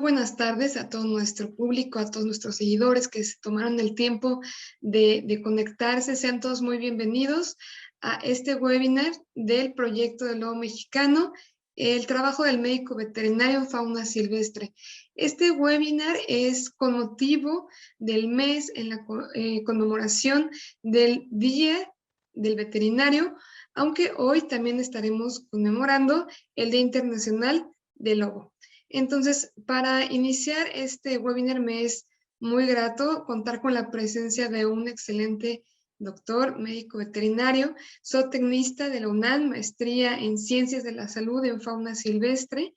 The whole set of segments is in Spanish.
buenas tardes a todo nuestro público, a todos nuestros seguidores que se tomaron el tiempo de conectarse. Sean todos muy bienvenidos a este webinar del proyecto del Lobo Mexicano, el trabajo del médico veterinario en fauna silvestre. Este webinar es con motivo del mes en la conmemoración del Día del Veterinario, aunque hoy también estaremos conmemorando el Día Internacional del Lobo. Entonces, para iniciar este webinar me es muy grato contar con la presencia de un excelente doctor, médico veterinario, zootecnista de la UNAM, maestría en Ciencias de la Salud en Fauna Silvestre,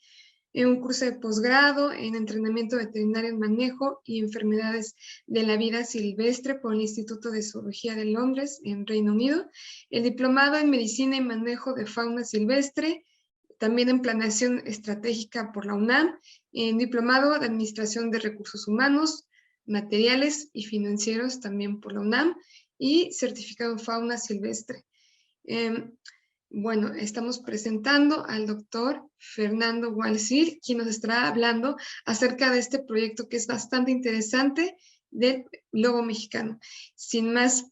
en un curso de posgrado en entrenamiento veterinario en manejo y enfermedades de la vida silvestre por el Instituto de Zoología de Londres, en Reino Unido, el diplomado en medicina y manejo de fauna silvestre, también en planeación estratégica por la UNAM, en diplomado de administración de recursos humanos, materiales y financieros también por la UNAM, y certificado en fauna silvestre. Bueno, estamos presentando al doctor Fernando Walsir, quien nos estará hablando acerca de este proyecto que es bastante interesante del Lobo Mexicano. Sin más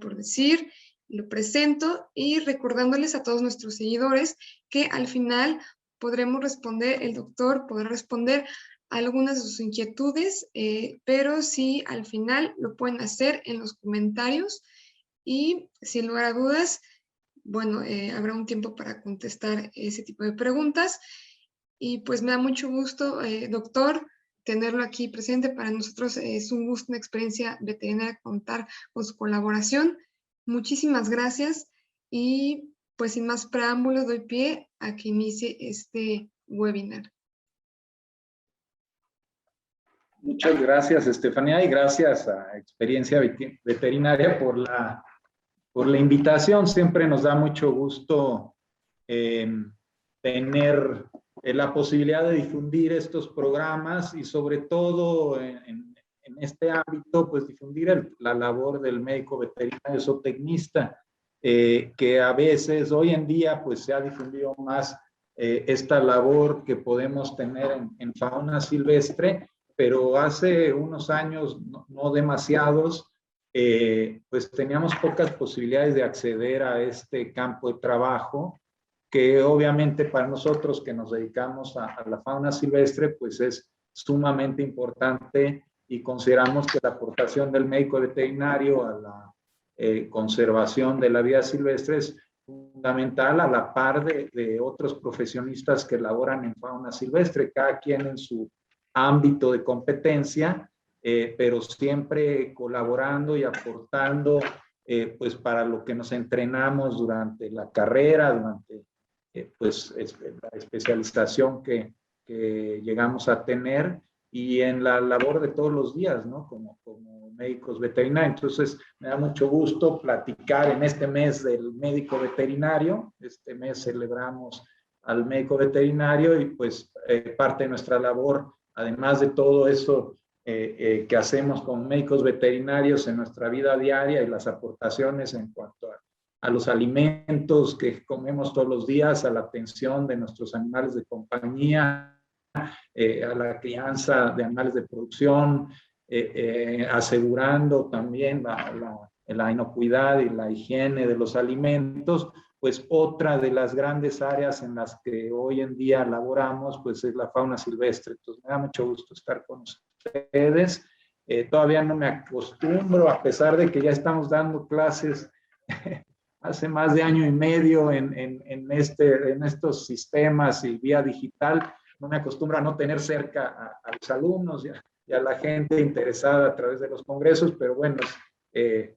por decir, lo presento y recordándoles a todos nuestros seguidores que al final podremos responder, el doctor podrá responder algunas de sus inquietudes, pero sí al final lo pueden hacer en los comentarios y sin lugar a dudas, bueno, habrá un tiempo para contestar ese tipo de preguntas. Y pues me da mucho gusto, doctor, tenerlo aquí presente. Para nosotros es un gusto, una experiencia veterinaria contar con su colaboración. Muchísimas gracias y pues sin más preámbulos doy pie a que inicie este webinar. Muchas gracias, Estefanía, y gracias a Experiencia Veterinaria por la invitación. Siempre nos da mucho gusto tener la posibilidad de difundir estos programas y sobre todo en este ámbito, pues difundir la labor del médico veterinario zootecnista, que a veces hoy en día pues se ha difundido más esta labor que podemos tener en fauna silvestre, pero hace unos años, no demasiados, pues teníamos pocas posibilidades de acceder a este campo de trabajo, que obviamente para nosotros que nos dedicamos a la fauna silvestre, pues es sumamente importante y consideramos que la aportación del médico veterinario a la conservación de la vida silvestre es fundamental, a la par de otros profesionistas que laboran en fauna silvestre, cada quien en su ámbito de competencia, pero siempre colaborando y aportando pues para lo que nos entrenamos durante la carrera, durante pues la especialización que llegamos a tener y en la labor de todos los días, ¿no? Como médicos veterinarios. Entonces, me da mucho gusto platicar en este mes del médico veterinario. Este mes celebramos al médico veterinario y pues parte de nuestra labor, además de todo eso que hacemos como médicos veterinarios en nuestra vida diaria y las aportaciones en cuanto a los alimentos que comemos todos los días, a la atención de nuestros animales de compañía, a la crianza de animales de producción, asegurando también la inocuidad y la higiene de los alimentos, pues otra de las grandes áreas en las que hoy en día laboramos, pues es la fauna silvestre. Entonces me da mucho gusto estar con ustedes. Todavía no me acostumbro, a pesar de que ya estamos dando clases hace más de año y medio en estos sistemas y vía digital. No me acostumbro a no tener cerca a los alumnos y a la gente interesada a través de los congresos, pero bueno, es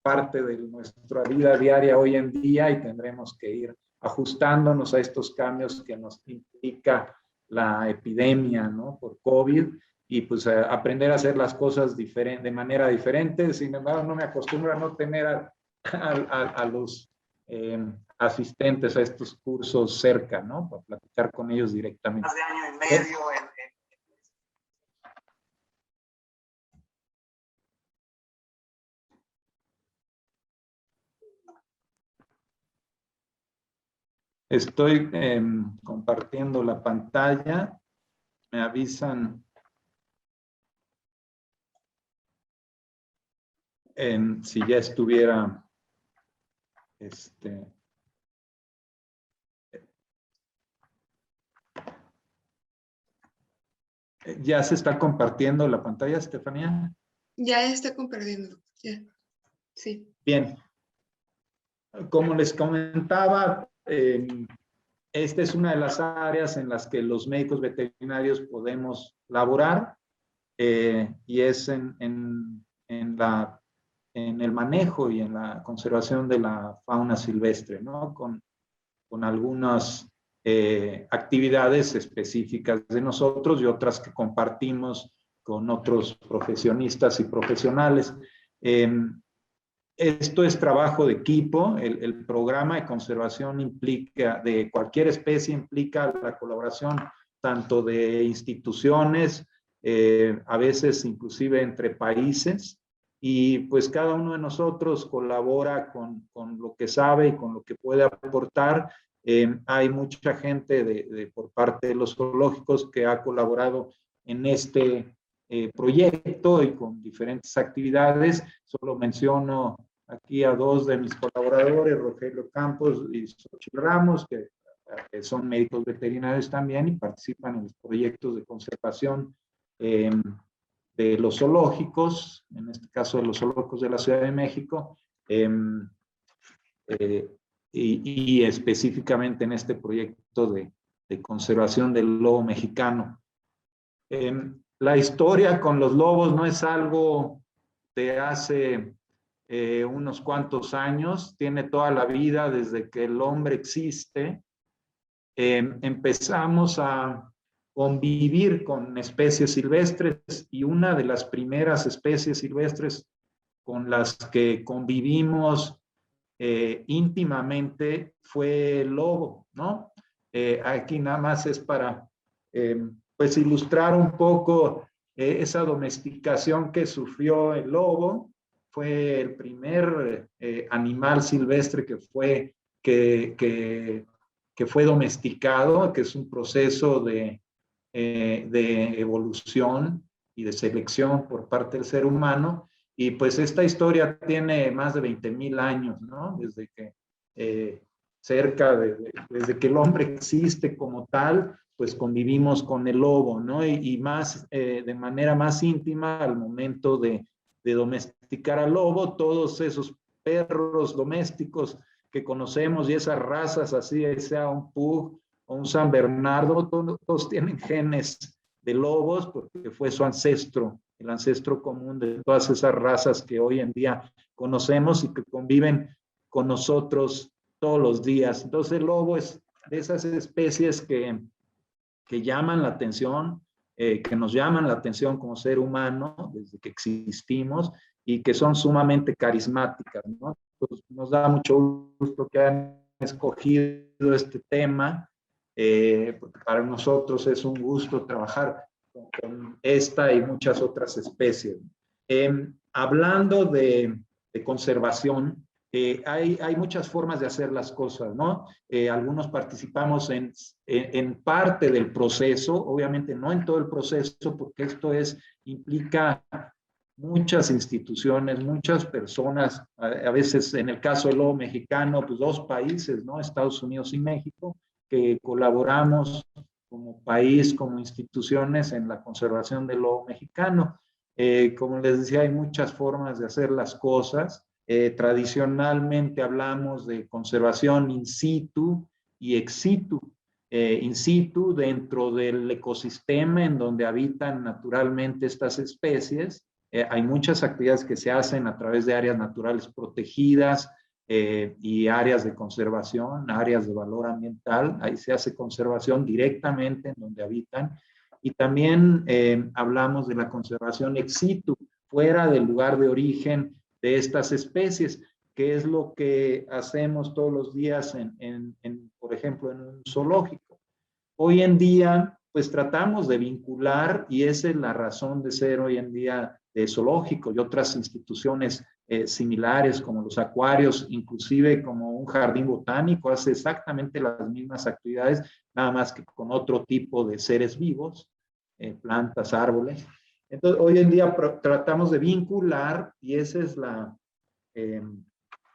parte de nuestra vida diaria hoy en día y tendremos que ir ajustándonos a estos cambios que nos implica la epidemia, ¿no? Por COVID, y pues aprender a hacer las cosas de manera diferente. Sin embargo, no me acostumbro a no tener a los asistentes a estos cursos cerca, ¿no? Para platicar con ellos directamente. Más de año y medio Estoy compartiendo la pantalla me avisan si ya estuviera ¿ya se está compartiendo la pantalla, Estefanía? Ya está compartiendo, ya. Sí. Bien. Como les comentaba, esta es una de las áreas en las que los médicos veterinarios podemos laborar, y es en el manejo y en la conservación de la fauna silvestre, ¿no? Con algunas actividades específicas de nosotros y otras que compartimos con otros profesionistas y profesionales. Esto es trabajo de equipo. El programa de conservación implica, de cualquier especie, implica la colaboración tanto de instituciones, a veces inclusive entre países, y pues cada uno de nosotros colabora con lo que sabe y con lo que puede aportar. Hay mucha gente por parte de los zoológicos que ha colaborado en este proyecto y con diferentes actividades. Solo menciono aquí a dos de mis colaboradores, Rogelio Campos y Xochitl Ramos, que son médicos veterinarios también y participan en los proyectos de conservación de los zoológicos, en este caso de los zoológicos de la Ciudad de México, y específicamente en este proyecto de conservación del lobo mexicano. La historia con los lobos no es algo de hace unos cuantos años, tiene toda la vida desde que el hombre existe. Empezamos a convivir con especies silvestres, y una de las primeras especies silvestres con las que convivimos íntimamente fue el lobo, ¿no? Aquí nada más es para pues ilustrar un poco esa domesticación que sufrió el lobo. Fue el primer animal silvestre que fue domesticado, que es un proceso de evolución y de selección por parte del ser humano. Y pues esta historia tiene más de 20,000 años, ¿no? Desde que desde que el hombre existe como tal, pues convivimos con el lobo, ¿no? Y más, de manera más íntima, al momento de domesticar al lobo, todos esos perros domésticos que conocemos y esas razas, así sea un pug o un San Bernardo, todos tienen genes de lobos porque fue su ancestro, el ancestro común de todas esas razas que hoy en día conocemos y que conviven con nosotros todos los días. Entonces el lobo es de esas especies que llaman la atención, que nos llaman la atención como ser humano desde que existimos, y que son sumamente carismáticas, ¿no? Pues nos da mucho gusto que hayan escogido este tema, porque para nosotros es un gusto trabajar con esta y muchas otras especies. Hablando de conservación, hay muchas formas de hacer las cosas, ¿no? Algunos participamos en parte del proceso, obviamente no en todo el proceso, porque esto implica muchas instituciones, muchas personas, a veces en el caso del lobo mexicano, pues 2 países, ¿no? Estados Unidos y México, que colaboramos como país, como instituciones en la conservación del lobo mexicano. Como les decía, hay muchas formas de hacer las cosas. Tradicionalmente hablamos de conservación in situ y ex situ. In situ dentro del ecosistema en donde habitan naturalmente estas especies. Hay muchas actividades que se hacen a través de áreas naturales protegidas y áreas de conservación, áreas de valor ambiental. Ahí se hace conservación directamente en donde habitan. Y también hablamos de la conservación ex situ, fuera del lugar de origen de estas especies, que es lo que hacemos todos los días, por ejemplo, en un zoológico. Hoy en día, pues tratamos de vincular, y esa es la razón de ser hoy en día de zoológico y otras instituciones similares como los acuarios, inclusive como un jardín botánico, hace exactamente las mismas actividades, nada más que con otro tipo de seres vivos. plantas, árboles. Entonces, hoy en día tratamos de vincular, y esa es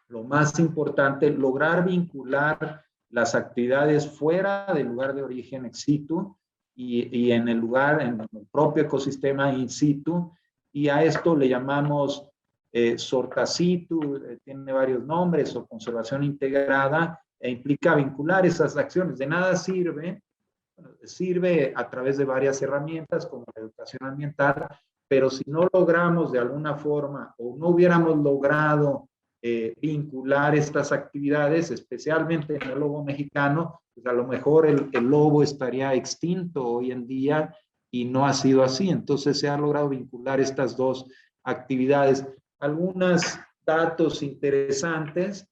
lo más importante, lograr vincular las actividades fuera del lugar de origen ex situ y en el lugar, en el propio ecosistema in situ, y a esto le llamamos sorta situ, tiene varios nombres, o conservación integrada, e implica vincular esas acciones. De nada sirve a través de varias herramientas como la educación ambiental, pero si no logramos de alguna forma o no hubiéramos logrado vincular estas actividades, especialmente en el lobo mexicano, pues a lo mejor el lobo estaría extinto hoy en día y no ha sido así. Entonces se ha logrado vincular estas dos actividades. Algunos datos interesantes.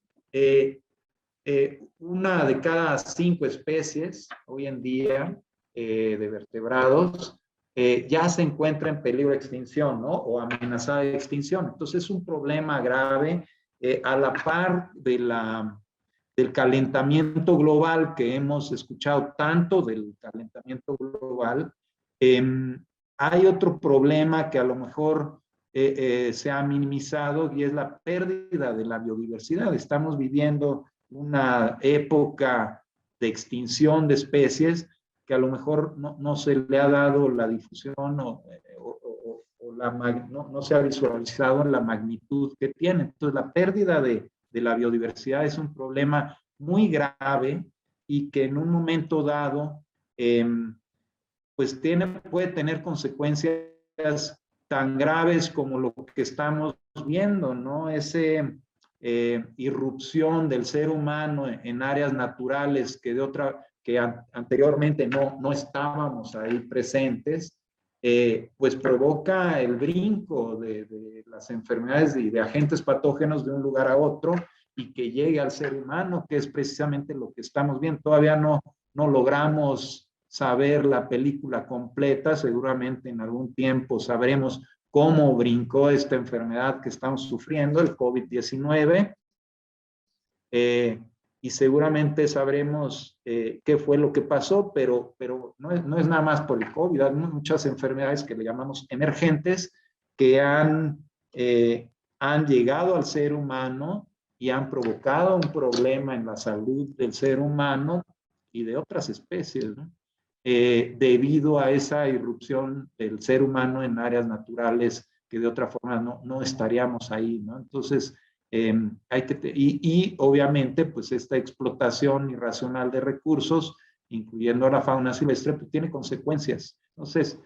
Una de cada 5 especies hoy en día de vertebrados ya se encuentra en peligro de extinción, ¿no? O amenazada de extinción. Entonces es un problema grave a la par del calentamiento global que hemos escuchado tanto del calentamiento global. Hay otro problema que a lo mejor se ha minimizado y es la pérdida de la biodiversidad. Estamos viviendo una época de extinción de especies que a lo mejor no se le ha dado la difusión no se ha visualizado en la magnitud que tiene. Entonces, la pérdida de la biodiversidad es un problema muy grave y que en un momento dado pues puede tener consecuencias tan graves como lo que estamos viendo, ¿no? Ese irrupción del ser humano en áreas naturales que anteriormente no estábamos ahí presentes, pues provoca el brinco de las enfermedades y de agentes patógenos de un lugar a otro y que llegue al ser humano, que es precisamente lo que estamos viendo. Todavía no logramos saber la película completa, seguramente en algún tiempo sabremos cómo brincó esta enfermedad que estamos sufriendo, el COVID-19, y seguramente sabremos qué fue lo que pasó, pero no es nada más por el COVID, hay muchas enfermedades que le llamamos emergentes que han llegado al ser humano y han provocado un problema en la salud del ser humano y de otras especies, ¿no? Debido a esa irrupción del ser humano en áreas naturales que de otra forma no estaríamos ahí, ¿no? Entonces, y obviamente, pues esta explotación irracional de recursos, incluyendo a la fauna silvestre, pues tiene consecuencias. Entonces,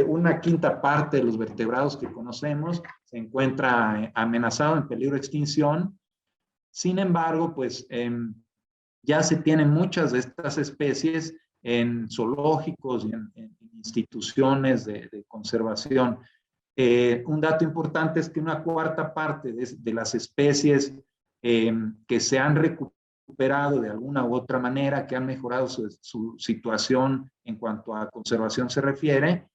una quinta parte de los vertebrados que conocemos se encuentra amenazado, en peligro de extinción. Sin embargo, pues ya se tienen muchas de estas especies en zoológicos y en instituciones de conservación. Un dato importante es que una cuarta parte de las especies que se han recuperado de alguna u otra manera, que han mejorado su situación en cuanto a conservación se refiere,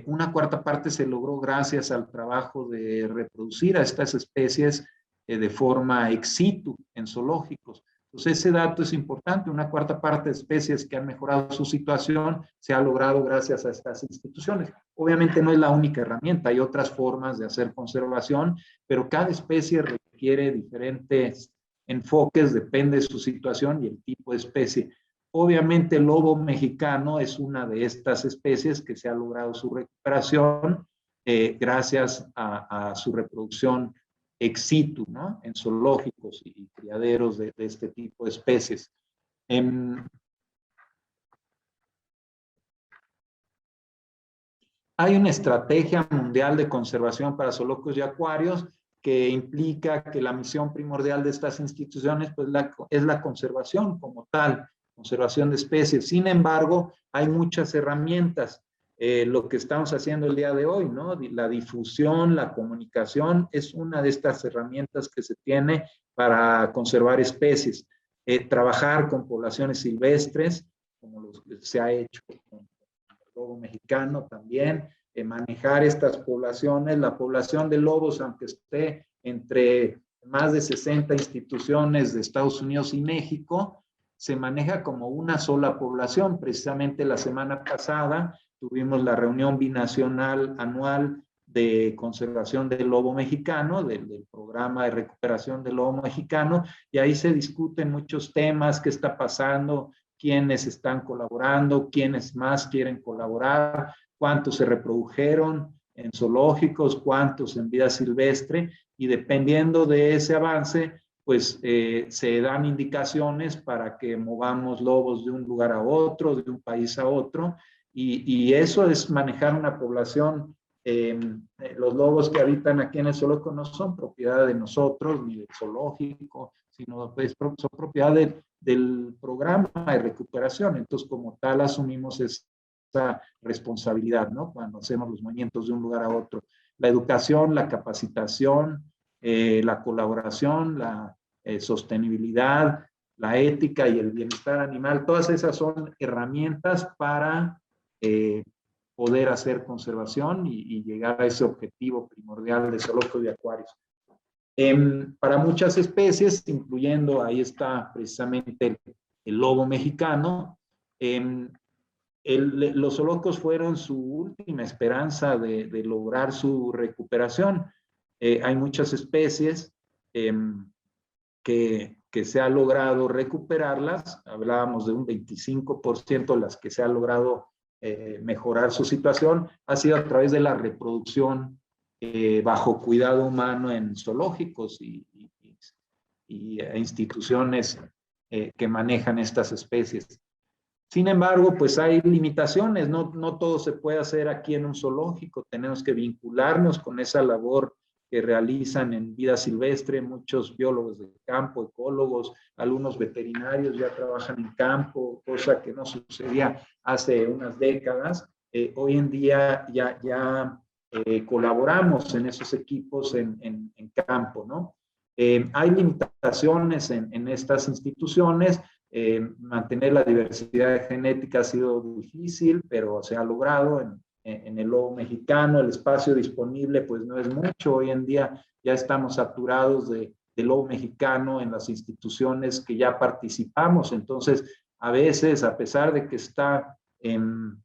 una cuarta parte se logró gracias al trabajo de reproducir a estas especies de forma ex situ en zoológicos. Entonces, ese dato es importante. Una cuarta parte de especies que han mejorado su situación se ha logrado gracias a estas instituciones. Obviamente no es la única herramienta, hay otras formas de hacer conservación, pero cada especie requiere diferentes enfoques, depende de su situación y el tipo de especie. Obviamente el lobo mexicano es una de estas especies que se ha logrado su recuperación gracias a su reproducción ex situ, ¿no? En zoológicos y criaderos de este tipo de especies. Hay una estrategia mundial de conservación para zoológicos y acuarios que implica que la misión primordial de estas instituciones pues, es la conservación como tal, conservación de especies. Sin embargo, hay muchas herramientas. Lo que estamos haciendo el día de hoy, ¿no? La difusión, la comunicación es una de estas herramientas que se tiene para conservar especies. Trabajar con poblaciones silvestres, como lo que se ha hecho con el lobo mexicano también, manejar estas poblaciones. La población de lobos, aunque esté entre más de 60 instituciones de Estados Unidos y México, se maneja como una sola población. Precisamente la semana pasada tuvimos la reunión binacional anual de conservación del lobo mexicano, del programa de recuperación del lobo mexicano, y ahí se discuten muchos temas, qué está pasando, quiénes están colaborando, quiénes más quieren colaborar, cuántos se reprodujeron en zoológicos, cuántos en vida silvestre, y dependiendo de ese avance, pues se dan indicaciones para que movamos lobos de un lugar a otro, de un país a otro, y eso es manejar una población. Los lobos que habitan aquí en el zoológico no son propiedad de nosotros ni del zoológico, sino pues, son propiedad del programa de recuperación. Entonces, como tal, asumimos esa responsabilidad, ¿no? Cuando hacemos los movimientos de un lugar a otro. La educación, la capacitación, la colaboración, la sostenibilidad, la ética y el bienestar animal, todas esas son herramientas para poder hacer conservación y llegar a ese objetivo primordial de zoológicos y acuarios. Para muchas especies, incluyendo, ahí está precisamente el lobo mexicano, los zoológicos fueron su última esperanza de lograr su recuperación. Hay muchas especies que se ha logrado recuperarlas. Hablábamos de un 25% de las que se ha logrado mejorar su situación, ha sido a través de la reproducción bajo cuidado humano en zoológicos y instituciones que manejan estas especies. Sin embargo, pues hay limitaciones, no todo se puede hacer aquí en un zoológico, tenemos que vincularnos con esa labor que realizan en vida silvestre muchos biólogos de campo, ecólogos, algunos veterinarios ya trabajan en campo, cosa que no sucedía hace unas décadas. Hoy en día ya colaboramos en esos equipos en campo, ¿no? Hay limitaciones en estas instituciones. Mantener la diversidad genética ha sido difícil, pero se ha logrado en el lobo mexicano. El espacio disponible pues no es mucho. Hoy en día ya estamos saturados de lobo mexicano en las instituciones que ya participamos. Entonces, a veces, a pesar de que está en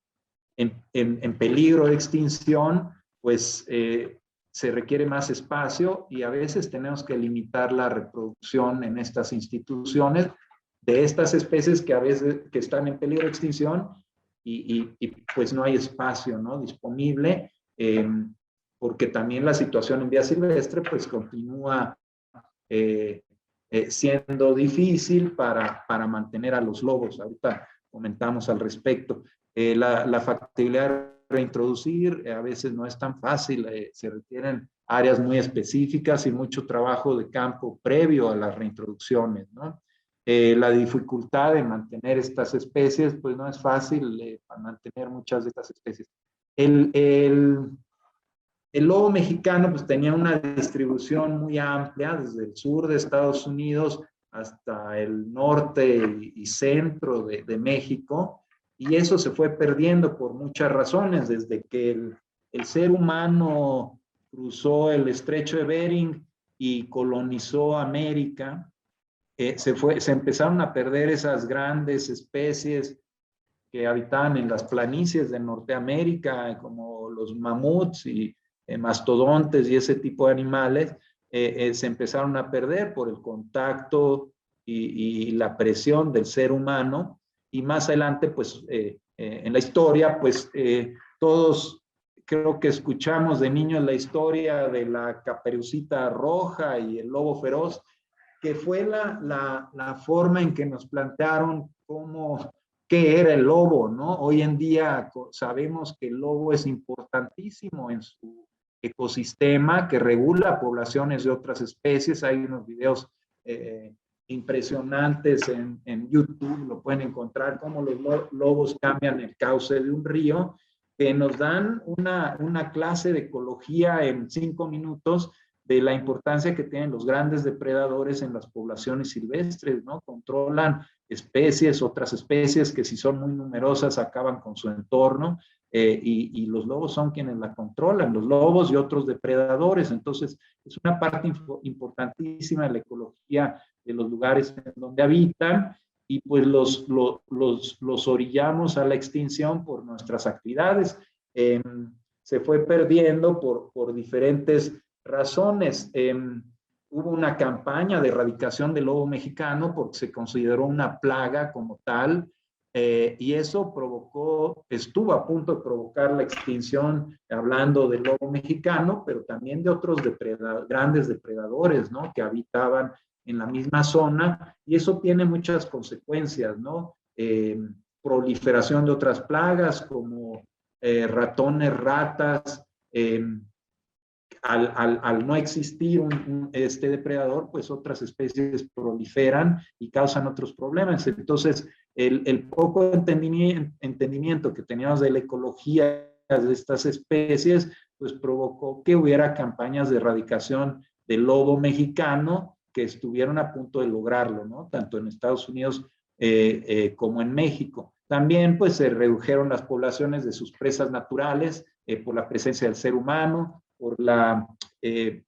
peligro de extinción, pues se requiere más espacio y a veces tenemos que limitar la reproducción en estas instituciones de estas especies que a veces que están en peligro de extinción y pues no hay espacio, ¿no?, disponible, porque también la situación en vida silvestre pues continúa siendo difícil para mantener a los lobos. Ahorita comentamos al respecto. La factibilidad de reintroducir a veces no es tan fácil, se requieren áreas muy específicas y mucho trabajo de campo previo a las reintroducciones, ¿no? La dificultad de mantener estas especies, pues no es fácil mantener muchas de estas especies. El lobo mexicano pues tenía una distribución muy amplia, desde el sur de Estados Unidos hasta el norte y centro de México, y eso se fue perdiendo por muchas razones, desde que el ser humano cruzó el estrecho de Bering y colonizó América. Se empezaron a perder esas grandes especies que habitaban en las planicies de Norteamérica, como los mamuts y mastodontes y ese tipo de animales, se empezaron a perder por el contacto y la presión del ser humano. Y más adelante, pues, en la historia, pues, todos creo que escuchamos de niños la historia de la Caperucita Roja y el lobo feroz, que fue la forma en que nos plantearon qué era el lobo, ¿no? Hoy en día sabemos que el lobo es importantísimo en su ecosistema, que regula poblaciones de otras especies. Hay unos videos impresionantes en YouTube, lo pueden encontrar, cómo los lobos cambian el cauce de un río, que nos dan una clase de ecología en 5 minutos de la importancia que tienen los grandes depredadores en las poblaciones silvestres, ¿no? Controlan especies, otras especies que si son muy numerosas acaban con su entorno, y los lobos son quienes la controlan, los lobos y otros depredadores. Entonces, es una parte importantísima de la ecología de los lugares en donde habitan, y pues los orillamos a la extinción por nuestras actividades. Se fue perdiendo por diferentes razones. Hubo una campaña de erradicación del lobo mexicano porque se consideró una plaga como tal, y eso estuvo a punto de provocar la extinción, hablando del lobo mexicano, pero también de otros grandes depredadores, ¿no?, que habitaban en la misma zona, y eso tiene muchas consecuencias, ¿no? Proliferación de otras plagas como ratones, ratas. Al no existir este depredador, pues otras especies proliferan y causan otros problemas. Entonces, el poco entendimiento que teníamos de la ecología de estas especies, pues provocó que hubiera campañas de erradicación del lobo mexicano que estuvieron a punto de lograrlo, ¿no?, tanto en Estados Unidos como en México. También, pues, se redujeron las poblaciones de sus presas naturales por la presencia del ser humano, por la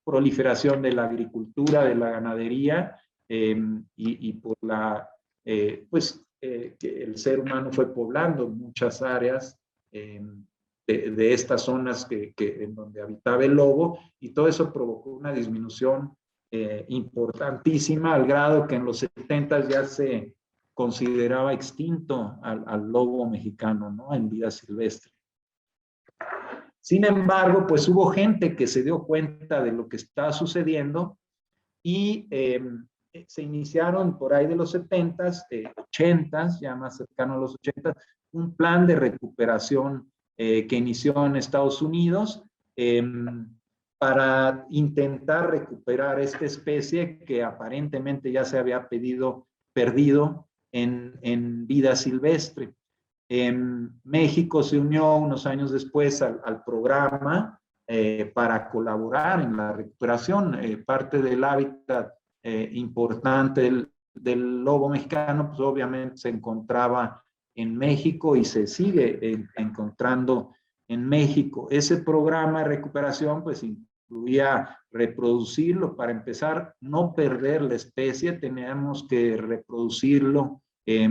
proliferación de la agricultura, de la ganadería, y por que el ser humano fue poblando muchas áreas de estas zonas en donde habitaba el lobo, y todo eso provocó una disminución importantísima, al grado que en los 70 ya se consideraba extinto al lobo mexicano, ¿no?, en vida silvestre. Sin embargo, pues hubo gente que se dio cuenta de lo que estaba sucediendo y se iniciaron por ahí de los 70s, 80s, ya más cercano a los 80s, un plan de recuperación que inició en Estados Unidos para intentar recuperar esta especie que aparentemente ya se había perdido en vida silvestre. México se unió unos años después al programa para colaborar en la recuperación. Parte del hábitat importante del lobo mexicano, pues obviamente se encontraba en México y se sigue encontrando en México. Ese programa de recuperación pues incluía reproducirlo. Para empezar, no perder la especie, teníamos que reproducirlo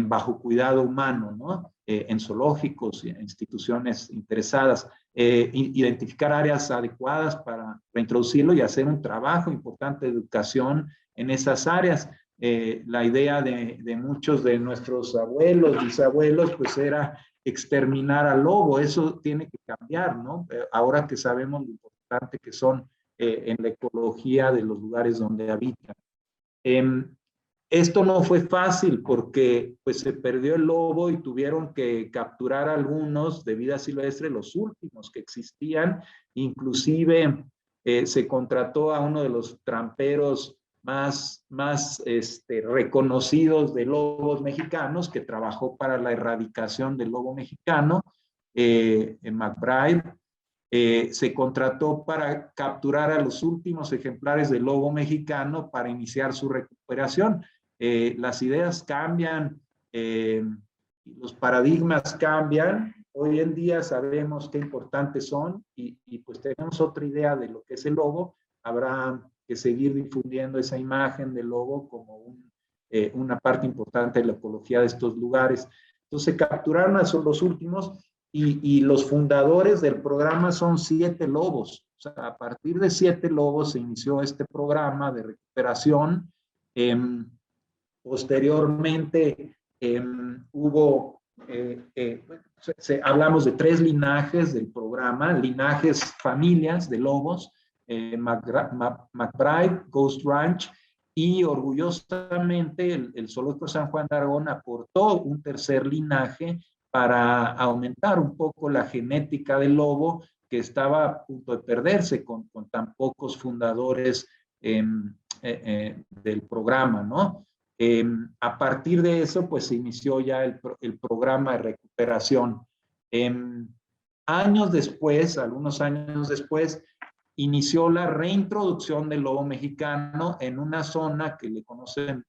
bajo cuidado humano, ¿no?, en zoológicos, en instituciones interesadas, identificar áreas adecuadas para reintroducirlo y hacer un trabajo importante de educación en esas áreas. La idea de muchos de nuestros abuelos, bisabuelos, pues era exterminar al lobo. Eso tiene que cambiar, ¿no? Ahora que sabemos lo importante que son en la ecología de los lugares donde habitan. Esto no fue fácil porque pues se perdió el lobo y tuvieron que capturar algunos de vida silvestre, los últimos que existían. Inclusive se contrató a uno de los tramperos más reconocidos de lobos mexicanos, que trabajó para la erradicación del lobo mexicano, McBride. Se contrató para capturar a los últimos ejemplares del lobo mexicano para iniciar su recuperación. Las ideas cambian, los paradigmas cambian. Hoy en día sabemos qué importantes son y pues tenemos otra idea de lo que es el lobo. Habrá que seguir difundiendo esa imagen del lobo como una parte importante de la ecología de estos lugares. Entonces capturaron a los últimos y los fundadores del programa son 7 lobos. O sea, a partir de 7 lobos se inició este programa de recuperación. Posteriormente hablamos de 3 linajes del programa, linajes, familias de lobos, McBride, Ghost Ranch, y orgullosamente el Zoológico San Juan de Aragón aportó un tercer linaje para aumentar un poco la genética del lobo, que estaba a punto de perderse con tan pocos fundadores del programa, ¿no? A partir de eso, pues se inició ya el programa de recuperación. Algunos años después, inició la reintroducción del lobo mexicano en una zona que le conocen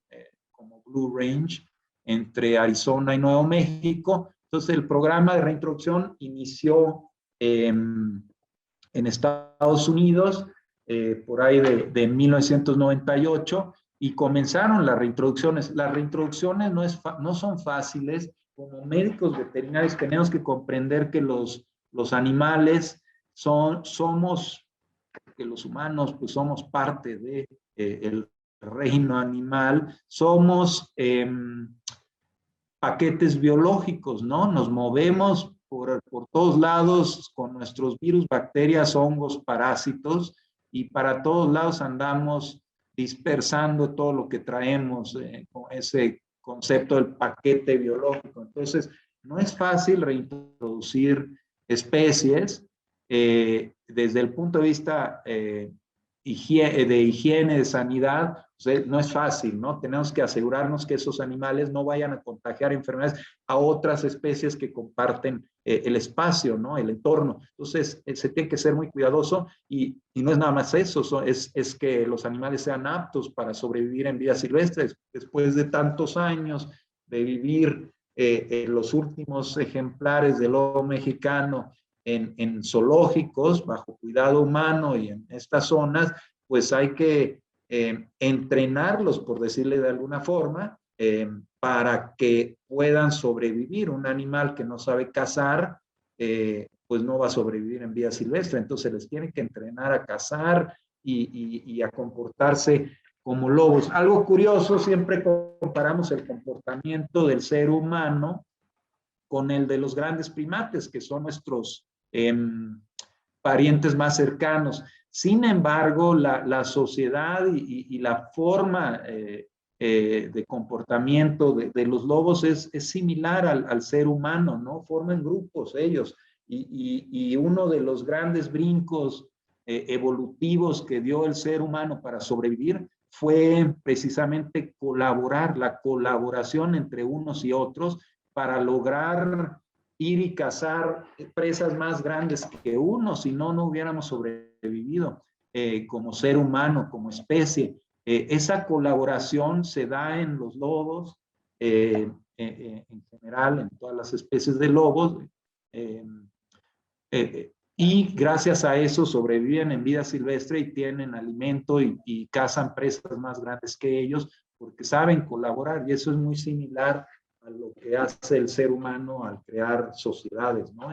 como Blue Range, entre Arizona y Nuevo México. Entonces, el programa de reintroducción inició en Estados Unidos por ahí de 1998, y comenzaron las reintroducciones. Las reintroducciones no son fáciles. Como médicos veterinarios tenemos que comprender que los animales que los humanos pues somos parte de el reino animal, somos paquetes biológicos, ¿no? Nos movemos por todos lados con nuestros virus, bacterias, hongos, parásitos, y para todos lados andamos dispersando todo lo que traemos con ese concepto del paquete biológico. Entonces, no es fácil reintroducir especies desde el punto de vista de higiene, de sanidad. No es fácil, ¿no? Tenemos que asegurarnos que esos animales no vayan a contagiar enfermedades a otras especies que comparten el espacio, ¿no? El entorno. Entonces, se tiene que ser muy cuidadoso y no es nada más eso, es que los animales sean aptos para sobrevivir en vida silvestre. Después de tantos años de vivir los últimos ejemplares del lobo mexicano en zoológicos, bajo cuidado humano y en estas zonas, pues hay que entrenarlos, por decirle de alguna forma, para que puedan sobrevivir. Un animal que no sabe cazar, pues no va a sobrevivir en vida silvestre. Entonces les tienen que entrenar a cazar y a comportarse como lobos. Algo curioso, siempre comparamos el comportamiento del ser humano con el de los grandes primates, que son nuestros parientes más cercanos. Sin embargo, la sociedad y la forma de comportamiento de los lobos es similar al ser humano, ¿no? Forman grupos ellos. Y uno de los grandes brincos evolutivos que dio el ser humano para sobrevivir fue precisamente la colaboración entre unos y otros para lograr ir y cazar presas más grandes que uno, si no, no hubiéramos sobrevivido como ser humano, como especie. Esa colaboración se da en los lobos, en general, en todas las especies de lobos, y gracias a eso sobreviven en vida silvestre y tienen alimento y cazan presas más grandes que ellos porque saben colaborar, y eso es muy similar a lo que hace el ser humano al crear sociedades, ¿no?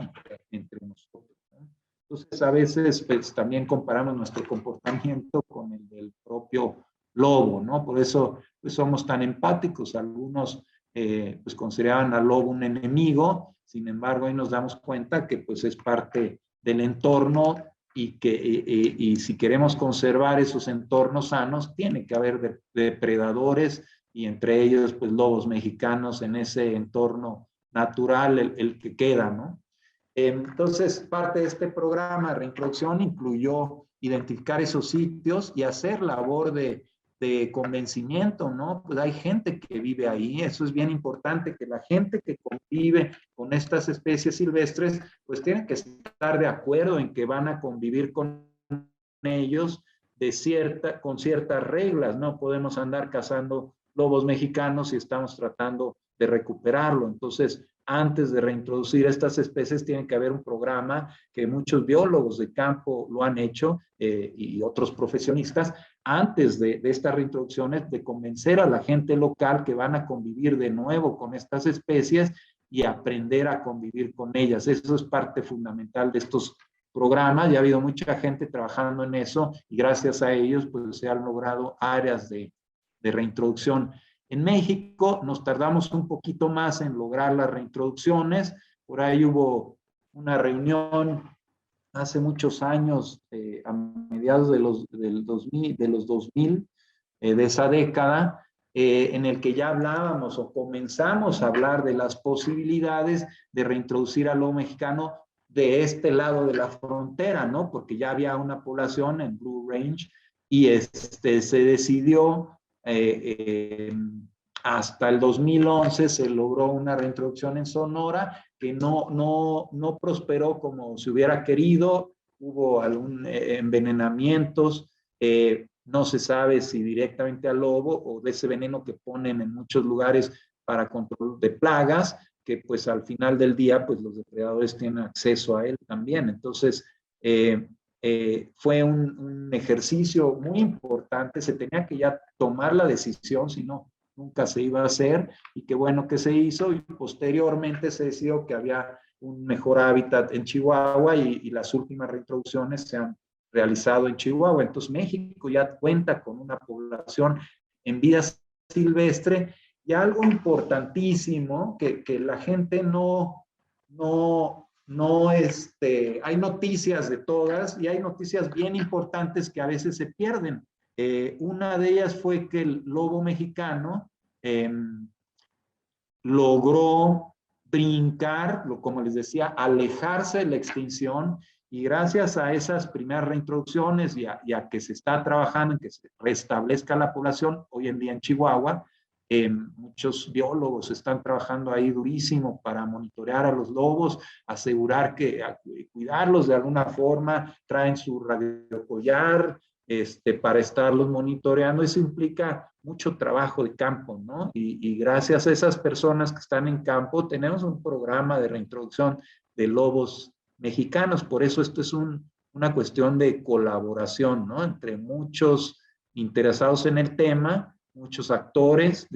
Entre nosotros, ¿no? Entonces, a veces pues, también comparamos nuestro comportamiento con el del propio lobo, ¿no? Por eso pues, somos tan empáticos. Algunos pues consideraban al lobo un enemigo, sin embargo, hoy nos damos cuenta que pues es parte del entorno y que y si queremos conservar esos entornos sanos, tiene que haber depredadores, y entre ellos, pues, lobos mexicanos en ese entorno natural, el que queda, ¿no? Entonces, parte de este programa de reintroducción incluyó identificar esos sitios y hacer labor de convencimiento, ¿no? Pues hay gente que vive ahí, eso es bien importante, que la gente que convive con estas especies silvestres, pues tiene que estar de acuerdo en que van a convivir con ellos con ciertas reglas. No podemos andar cazando lobos mexicanos si estamos tratando de recuperarlo. Entonces, antes de reintroducir estas especies, tiene que haber un programa que muchos biólogos de campo lo han hecho y otros profesionistas, antes de estas reintroducciones, de convencer a la gente local que van a convivir de nuevo con estas especies y aprender a convivir con ellas. Eso es parte fundamental de estos programas. Ya ha habido mucha gente trabajando en eso y gracias a ellos pues, se han logrado áreas de reintroducción. En México nos tardamos un poquito más en lograr las reintroducciones. Por ahí hubo una reunión hace muchos años, a mediados de los 2000, de esa década, en el que ya hablábamos o comenzamos a hablar de las posibilidades de reintroducir al lobo mexicano de este lado de la frontera, ¿no? Porque ya había una población en Blue Range y se decidió hasta el 2011 se logró una reintroducción en Sonora que no prosperó como se hubiera querido. Hubo algún envenenamientos, no se sabe si directamente al lobo o de ese veneno que ponen en muchos lugares para control de plagas, que pues al final del día pues los depredadores tienen acceso a él también. Entonces, fue un ejercicio muy importante, se tenía que ya tomar la decisión, si no, nunca se iba a hacer, y qué bueno que se hizo, y posteriormente se decidió que había un mejor hábitat en Chihuahua y las últimas reintroducciones se han realizado en Chihuahua. Entonces México ya cuenta con una población en vida silvestre y algo importantísimo que la gente hay noticias de todas y hay noticias bien importantes que a veces se pierden. Una de ellas fue que el lobo mexicano logró brincar, como les decía, alejarse de la extinción, y gracias a esas primeras reintroducciones y a que se está trabajando en que se restablezca la población, hoy en día en Chihuahua, muchos biólogos están trabajando ahí durísimo para monitorear a los lobos, asegurar cuidarlos de alguna forma, traen su radiocollar, para estarlos monitoreando. Eso implica mucho trabajo de campo, ¿no? Y gracias a esas personas que están en campo, tenemos un programa de reintroducción de lobos mexicanos. Por eso esto es una cuestión de colaboración, ¿no? Entre muchos interesados en el tema, muchos actores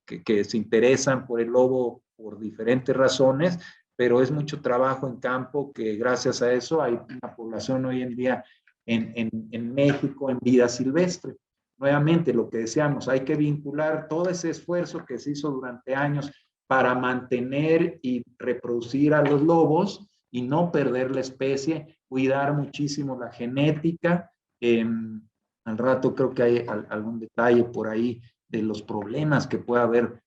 que se interesan por el lobo por diferentes razones, pero es mucho trabajo en campo que gracias a eso hay una población hoy en día en México en vida silvestre. Nuevamente, lo que decíamos, hay que vincular todo ese esfuerzo que se hizo durante años para mantener y reproducir a los lobos y no perder la especie, cuidar muchísimo la genética. Al rato creo que hay algún detalle por ahí de los problemas que puede haber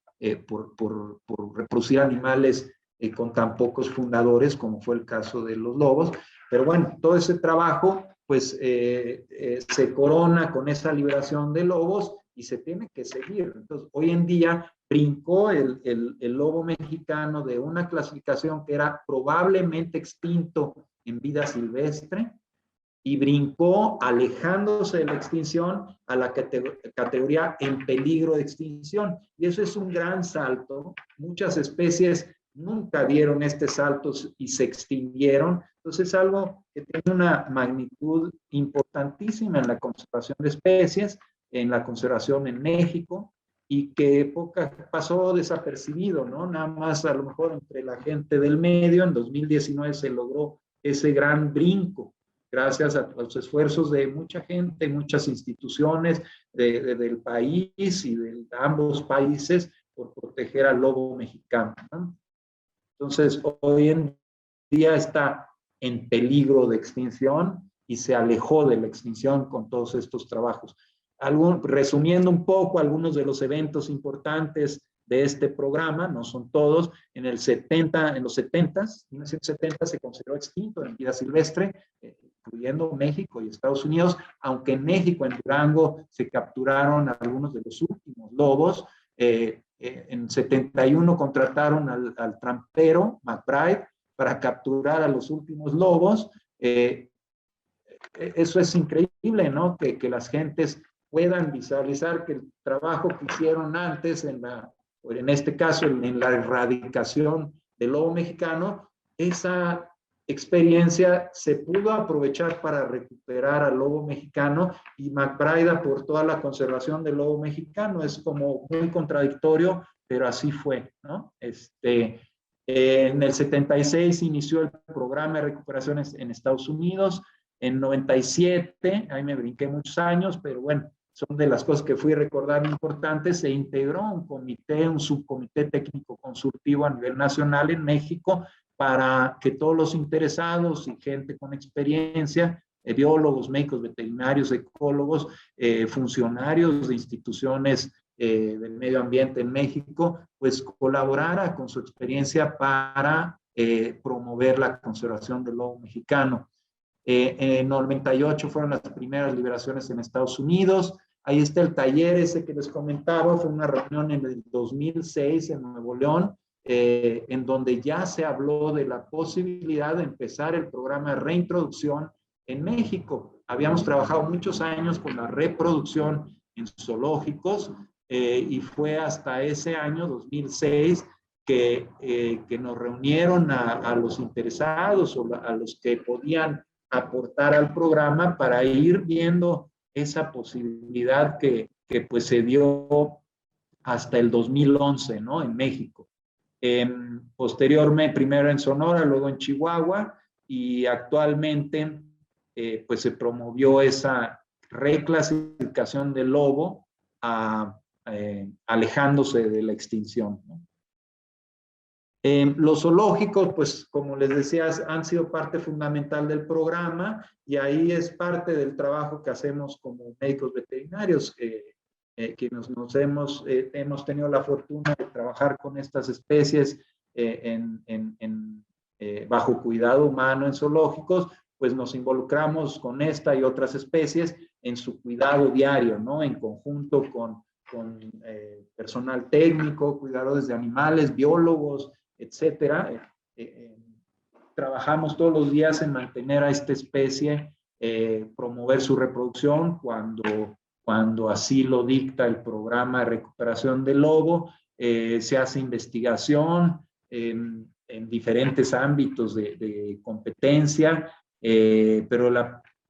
por reproducir animales con tan pocos fundadores, como fue el caso de los lobos. Pero bueno, todo ese trabajo pues se corona con esa liberación de lobos y se tiene que seguir. Entonces, hoy en día brincó el lobo mexicano de una clasificación que era probablemente extinto en vida silvestre y brincó alejándose de la extinción a la categoría en peligro de extinción. Y eso es un gran salto. Muchas especies nunca dieron este salto y se extinguieron. Entonces es algo que tiene una magnitud importantísima en la conservación de especies, en la conservación en México, y que pasó desapercibido, ¿no? Nada más a lo mejor entre la gente del medio. En 2019 se logró ese gran brinco, gracias a los esfuerzos de mucha gente, muchas instituciones del país y de ambos países por proteger al lobo mexicano, ¿no? Entonces, hoy en día está en peligro de extinción y se alejó de la extinción con todos estos trabajos. Resumiendo un poco algunos de los eventos importantes de este programa, no son todos, en los 1970 se consideró extinto en vida silvestre, incluyendo México y Estados Unidos, aunque en México, en Durango, se capturaron algunos de los últimos lobos. En 71 contrataron al trampero McBride para capturar a los últimos lobos. Eso es increíble, ¿no? Que las gentes puedan visualizar que el trabajo que hicieron antes, en este caso en la erradicación del lobo mexicano, esa experiencia se pudo aprovechar para recuperar al lobo mexicano, y McBride aportó a la conservación del lobo mexicano. Es como muy contradictorio, pero así fue, ¿no? En el 76 inició el programa de recuperaciones en Estados Unidos. En 97, ahí me brinqué muchos años, pero bueno, son de las cosas que fui recordando importantes. Se integró un subcomité técnico consultivo a nivel nacional en México para que todos los interesados y gente con experiencia, biólogos, médicos, veterinarios, ecólogos, funcionarios de instituciones del medio ambiente en México, pues colaborara con su experiencia para promover la conservación del lobo mexicano. En 98 fueron las primeras liberaciones en Estados Unidos. Ahí está el taller ese que les comentaba. Fue una reunión en el 2006 en Nuevo León, en donde ya se habló de la posibilidad de empezar el programa de reintroducción en México. Habíamos trabajado muchos años con la reproducción en zoológicos, y fue hasta ese año, 2006, que nos reunieron a los interesados o a los que podían aportar al programa para ir viendo esa posibilidad que pues se dio hasta el 2011, ¿no? En México. Posteriormente, primero en Sonora, luego en Chihuahua, y actualmente pues se promovió esa reclasificación del lobo alejándose de la extinción, ¿no? Los zoológicos, pues como les decía, han sido parte fundamental del programa y ahí es parte del trabajo que hacemos como médicos veterinarios, que hemos tenido la fortuna de trabajar con estas especies bajo cuidado humano en zoológicos, pues nos involucramos con esta y otras especies en su cuidado diario, ¿no? En conjunto con personal técnico, cuidadores de animales, biólogos, etcétera. Trabajamos todos los días en mantener a esta especie, promover su reproducción cuando así lo dicta el programa de recuperación del lobo. Se hace investigación en diferentes ámbitos de competencia, pero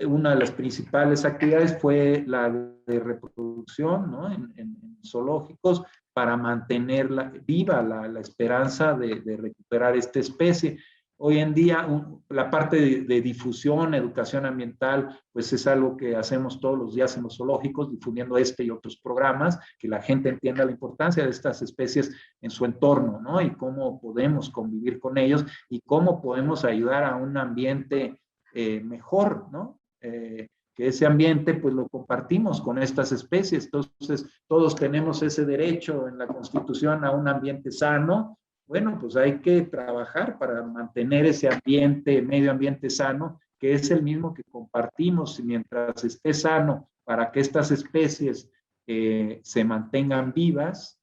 una de las principales actividades fue la de reproducción, ¿no? En zoológicos, para mantener viva la esperanza de recuperar esta especie. Hoy en día, la parte de difusión, educación ambiental, pues es algo que hacemos todos los días en los zoológicos, difundiendo este y otros programas, que la gente entienda la importancia de estas especies en su entorno, ¿no? Y cómo podemos convivir con ellos y cómo podemos ayudar a un ambiente mejor, ¿no? Que ese ambiente pues lo compartimos con estas especies. Entonces, todos tenemos ese derecho en la Constitución a un ambiente sano. Bueno, pues hay que trabajar para mantener ese ambiente, medio ambiente sano, que es el mismo que compartimos, y mientras esté sano, para que estas especies se mantengan vivas,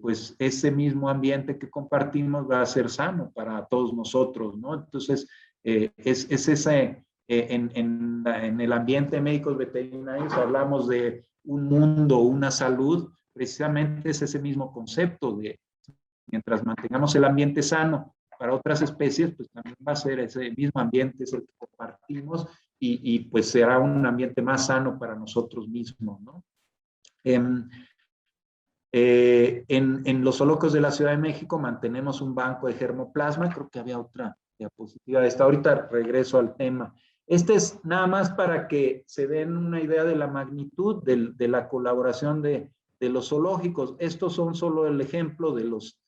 pues ese mismo ambiente que compartimos va a ser sano para todos nosotros, ¿no? Entonces, es ese, en el ambiente de médicos veterinarios hablamos de un mundo, una salud, precisamente es ese mismo concepto de mientras mantengamos el ambiente sano para otras especies, pues también va a ser ese mismo ambiente, es el que compartimos y pues será un ambiente más sano para nosotros mismos, ¿no? En los zoológicos de la Ciudad de México mantenemos un banco de germoplasma, creo que había otra diapositiva de esta, ahorita regreso al tema. Este es nada más para que se den una idea de la magnitud de la colaboración de los zoológicos. Estos son solo el ejemplo de los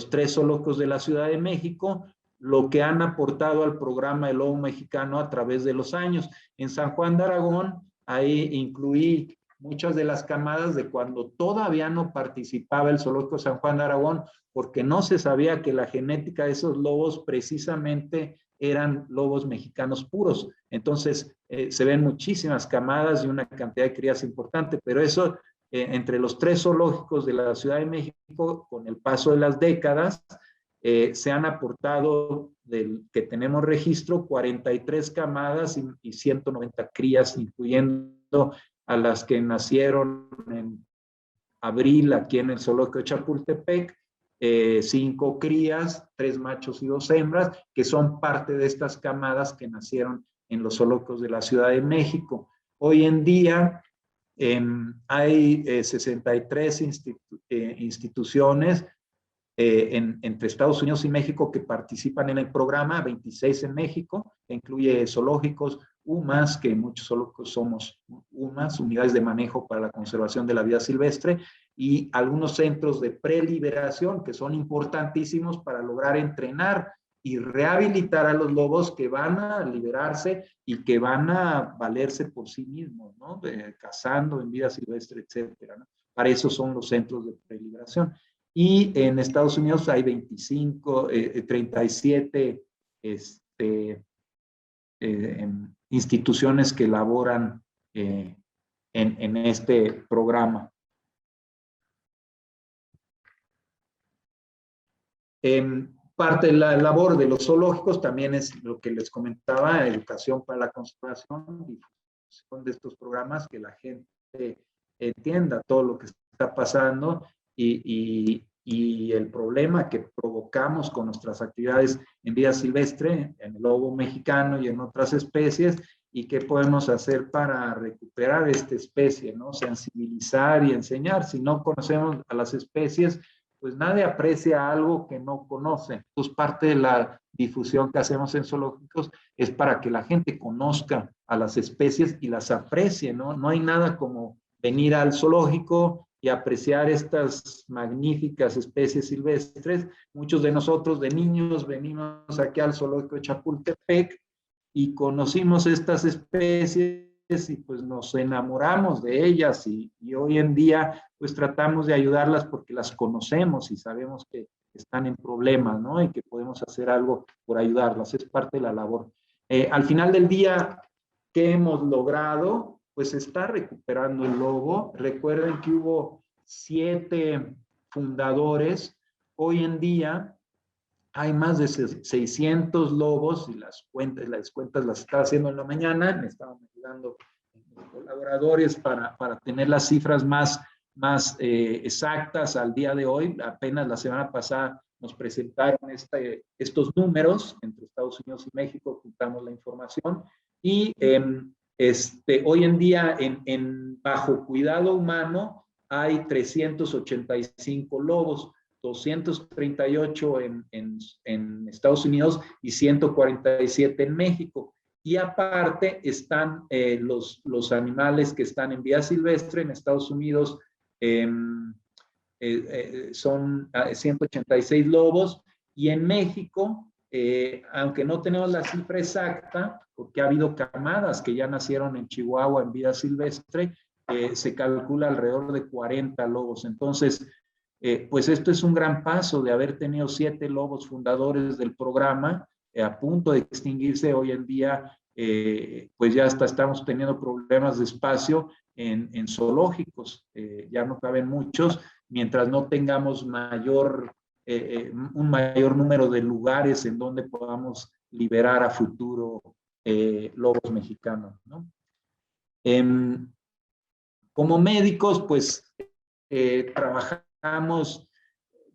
3 zoológicos de la Ciudad de México, lo que han aportado al programa del lobo mexicano a través de los años. En San Juan de Aragón, ahí incluí muchas de las camadas de cuando todavía no participaba el Zoológico San Juan de Aragón, porque no se sabía que la genética de esos lobos precisamente eran lobos mexicanos puros. Entonces, se ven muchísimas camadas y una cantidad de crías importante, pero eso, entre los 3 zoológicos de la Ciudad de México, con el paso de las décadas, se han aportado, del que tenemos registro, 43 camadas y 190 crías, incluyendo a las que nacieron en abril aquí en el zoológico de Chapultepec, 5 crías, 3 machos y 2 hembras, que son parte de estas camadas que nacieron en los zoológicos de la Ciudad de México. Hoy en día hay 63 instituciones entre Estados Unidos y México que participan en el programa, 26 en México, que incluye zoológicos, UMAS, que muchos zoológicos somos UMAS, unidades de manejo para la conservación de la vida silvestre, y algunos centros de preliberación que son importantísimos para lograr entrenar y rehabilitar a los lobos que van a liberarse y que van a valerse por sí mismos, ¿no? Cazando en vida silvestre, etcétera, ¿no? Para eso son los centros de preliberación. Y en Estados Unidos hay 37 instituciones que elaboran en este programa. Parte de la labor de los zoológicos también es lo que les comentaba, educación para la conservación, difusión de estos programas, que la gente entienda todo lo que está pasando y y el problema que provocamos con nuestras actividades en vida silvestre, en el lobo mexicano y en otras especies, y qué podemos hacer para recuperar esta especie, ¿no? Sensibilizar y enseñar. Si no conocemos a las especies, pues nadie aprecia algo que no conoce. Pues parte de la difusión que hacemos en zoológicos es para que la gente conozca a las especies y las aprecie, ¿no? No hay nada como venir al zoológico y apreciar estas magníficas especies silvestres. Muchos de nosotros de niños venimos aquí al zoológico de Chapultepec y conocimos estas especies y pues nos enamoramos de ellas y hoy en día pues tratamos de ayudarlas porque las conocemos y sabemos que están en problemas, ¿no? Y que podemos hacer algo por ayudarlas, es parte de la labor. Al final del día, ¿qué hemos logrado? Pues está recuperando el lobo. Recuerden que hubo 7 fundadores. Hoy en día hay más de 600 lobos y las cuentas las estaba haciendo en la mañana. Me estaban ayudando mis colaboradores para tener las cifras más exactas al día de hoy. Apenas la semana pasada nos presentaron estos números entre Estados Unidos y México, juntamos la información y hoy en día bajo cuidado humano hay 385 lobos, 238 en Estados Unidos y 147 en México. Y aparte están los animales que están en vía silvestre en Estados Unidos, son 186 lobos, y en México, aunque no tenemos la cifra exacta, porque ha habido camadas que ya nacieron en Chihuahua en vida silvestre, se calcula alrededor de 40 lobos. Entonces, pues esto es un gran paso de haber tenido 7 lobos fundadores del programa, a punto de extinguirse hoy en día, pues ya hasta estamos teniendo problemas de espacio en zoológicos, ya no caben muchos, mientras no tengamos un mayor número de lugares en donde podamos liberar a futuro lobos mexicanos, ¿no? Como médicos, pues trabajamos,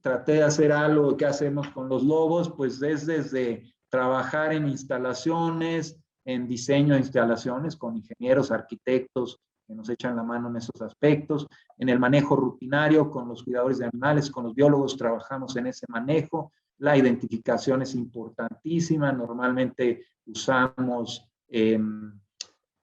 traté de hacer algo que hacemos con los lobos, pues es desde trabajar en instalaciones, en diseño de instalaciones con ingenieros, arquitectos que nos echan la mano en esos aspectos, en el manejo rutinario con los cuidadores de animales, con los biólogos trabajamos en ese manejo, la identificación es importantísima, normalmente usamos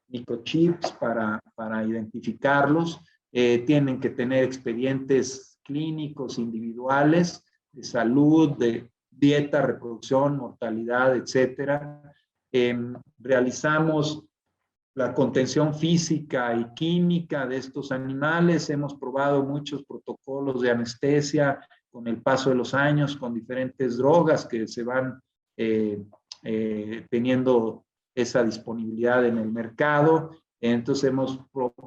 microchips para identificarlos, tienen que tener expedientes clínicos individuales de salud, de dieta, reproducción, mortalidad, etcétera. Realizamos la contención física y química de estos animales, hemos probado muchos protocolos de anestesia con el paso de los años, con diferentes drogas que se van teniendo esa disponibilidad en el mercado. Entonces hemos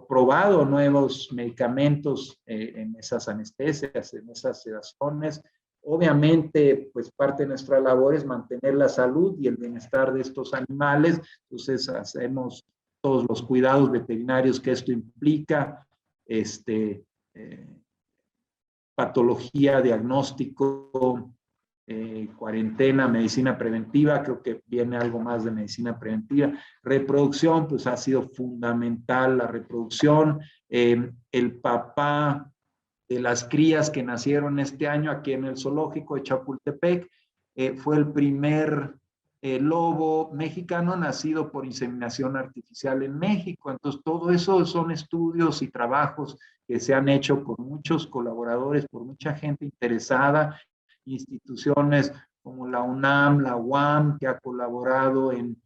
probado nuevos medicamentos en esas anestesias, en esas sedaciones. Obviamente, pues parte de nuestra labor es mantener la salud y el bienestar de estos animales. Entonces hacemos todos los cuidados veterinarios que esto implica, patología, diagnóstico, cuarentena, medicina preventiva, creo que viene algo más de medicina preventiva. Reproducción, pues ha sido fundamental la reproducción. El papá de las crías que nacieron este año aquí en el zoológico de Chapultepec fue el primer lobo mexicano nacido por inseminación artificial en México. Entonces, todo eso son estudios y trabajos que se han hecho por muchos colaboradores, por mucha gente interesada, instituciones como la UNAM, la UAM, que ha colaborado en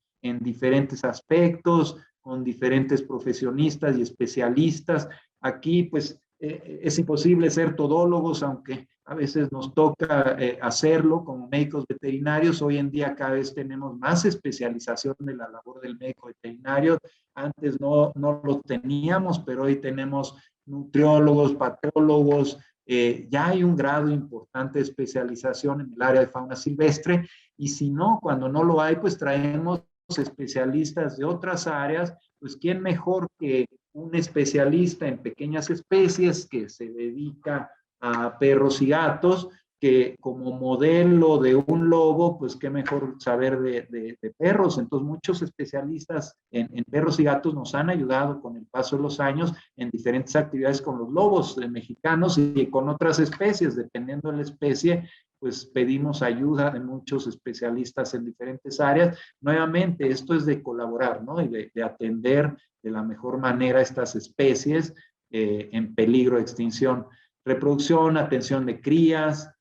diferentes aspectos, con diferentes profesionistas y especialistas. Aquí, pues, es imposible ser todólogos, aunque a veces nos toca hacerlo como médicos veterinarios. Hoy en día cada vez tenemos más especialización de la labor del médico veterinario. Antes no lo teníamos, pero hoy tenemos nutriólogos, patólogos, ya hay un grado importante de especialización en el área de fauna silvestre, y si no, cuando no lo hay, pues traemos especialistas de otras áreas. Pues quién mejor que un especialista en pequeñas especies que se dedica a perros y gatos, que como modelo de un lobo, pues qué mejor saber de perros. Entonces muchos especialistas en perros y gatos nos han ayudado con el paso de los años en diferentes actividades con los lobos mexicanos y con otras especies, dependiendo de la especie, pues pedimos ayuda de muchos especialistas en diferentes áreas. Nuevamente, esto es de colaborar, ¿no? Y de atender de la mejor manera estas especies en peligro de extinción. Reproducción, atención de crías,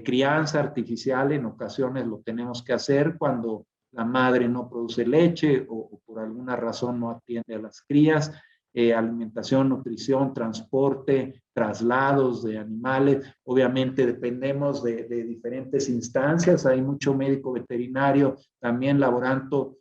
crianza artificial, en ocasiones lo tenemos que hacer cuando la madre no produce leche o por alguna razón no atiende a las crías. Alimentación, nutrición, transporte, traslados de animales. Obviamente dependemos de diferentes instancias. Hay mucho médico veterinario también laborando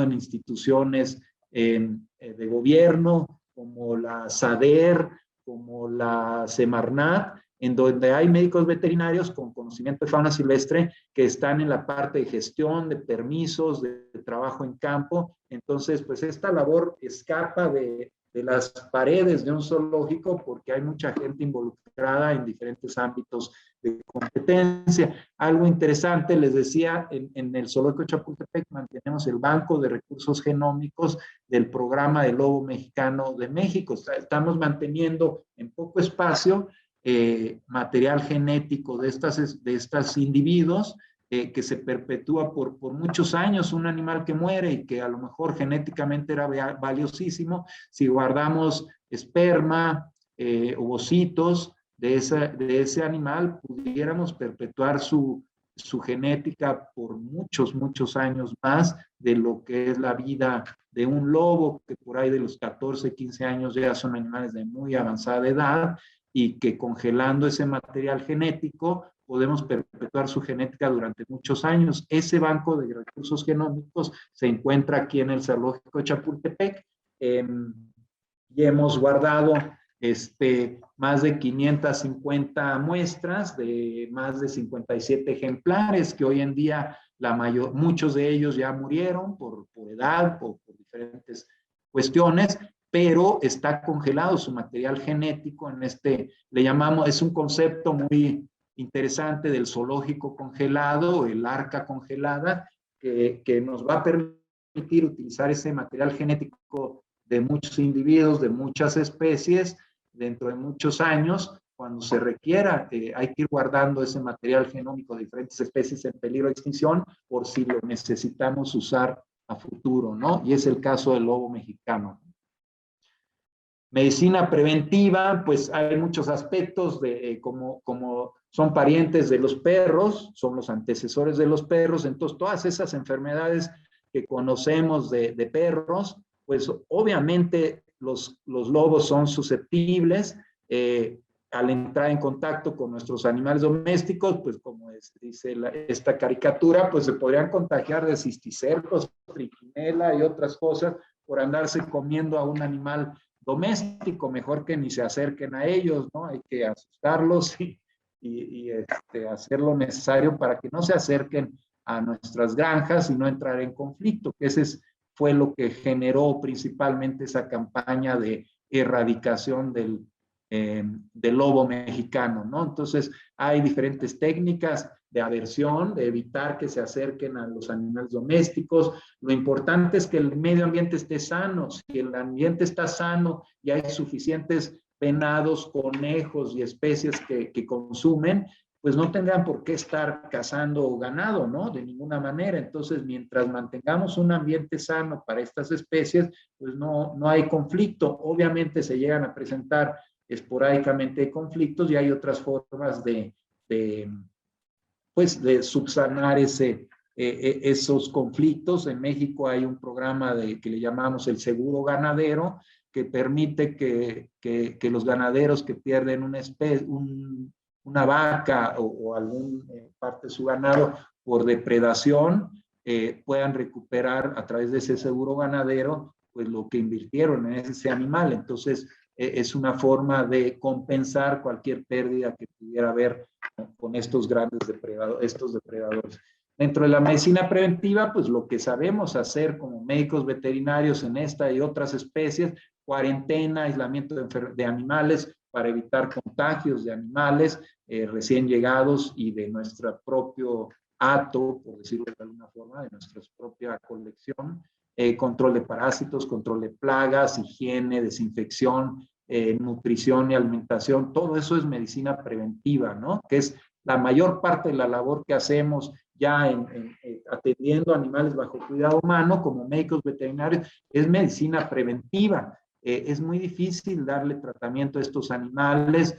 en instituciones de gobierno, como la SADER, como la Semarnat, en donde hay médicos veterinarios con conocimiento de fauna silvestre que están en la parte de gestión, de permisos, de trabajo en campo. Entonces, pues esta labor escapa de las paredes de un zoológico porque hay mucha gente involucrada en diferentes ámbitos de competencia. Algo interesante, les decía, en el zoológico de Chapultepec mantenemos el banco de recursos genómicos del programa del lobo mexicano de México. Estamos manteniendo en poco espacio material genético de estos individuos que se perpetúa por muchos años, un animal que muere y que a lo mejor genéticamente era valiosísimo. Si guardamos esperma, ovocitos de ese animal, pudiéramos perpetuar su genética por muchos años más de lo que es la vida de un lobo, que por ahí de los 14, 15 años ya son animales de muy avanzada edad, y que congelando ese material genético podemos perpetuar su genética durante muchos años. Ese banco de recursos genómicos se encuentra aquí en el zoológico de Chapultepec y hemos guardado más de 550 muestras de más de 57 ejemplares que hoy en día muchos de ellos ya murieron por edad, por diferentes cuestiones, pero está congelado su material genético en le llamamos, es un concepto muy interesante del zoológico congelado, el arca congelada, que nos va a permitir utilizar ese material genético de muchos individuos, de muchas especies, dentro de muchos años, cuando se requiera. Hay que ir guardando ese material genómico de diferentes especies en peligro de extinción por si lo necesitamos usar a futuro, ¿no? Y es el caso del lobo mexicano. Medicina preventiva, pues hay muchos aspectos como son parientes de los perros, son los antecesores de los perros, entonces todas esas enfermedades que conocemos de perros, pues obviamente los lobos son susceptibles al entrar en contacto con nuestros animales domésticos, pues como dice esta caricatura, pues se podrían contagiar de cisticercos, trichinela y otras cosas por andarse comiendo a un animal doméstico. Mejor que ni se acerquen a ellos, ¿no? Hay que asustarlos y hacer lo necesario para que no se acerquen a nuestras granjas y no entrar en conflicto, que fue lo que generó principalmente esa campaña de erradicación del lobo mexicano, ¿no? Entonces, hay diferentes técnicas de aversión, de evitar que se acerquen a los animales domésticos. Lo importante es que el medio ambiente esté sano. Si el ambiente está sano y hay suficientes venados, conejos y especies que consumen, pues no tendrán por qué estar cazando ganado, ¿no? De ninguna manera. Entonces, mientras mantengamos un ambiente sano para estas especies, pues no hay conflicto. Obviamente se llegan a presentar esporádicamente conflictos y hay otras formas de subsanar esos conflictos. En México hay un programa que le llamamos el seguro ganadero, que permite que los ganaderos que pierden una vaca o alguna parte de su ganado por depredación puedan recuperar a través de ese seguro ganadero pues lo que invirtieron en ese animal. Entonces es una forma de compensar cualquier pérdida que pudiera haber con estos grandes depredadores. Dentro de la medicina preventiva, pues lo que sabemos hacer como médicos veterinarios en esta y otras especies, cuarentena, aislamiento de animales, para evitar contagios de animales recién llegados y de nuestro propio hato, por decirlo de alguna forma, de nuestra propia colección, control de parásitos, control de plagas, higiene, desinfección, nutrición y alimentación, todo eso es medicina preventiva, ¿no? Que es la mayor parte de la labor que hacemos ya atendiendo animales bajo cuidado humano como médicos veterinarios, es medicina preventiva. Es muy difícil darle tratamiento a estos animales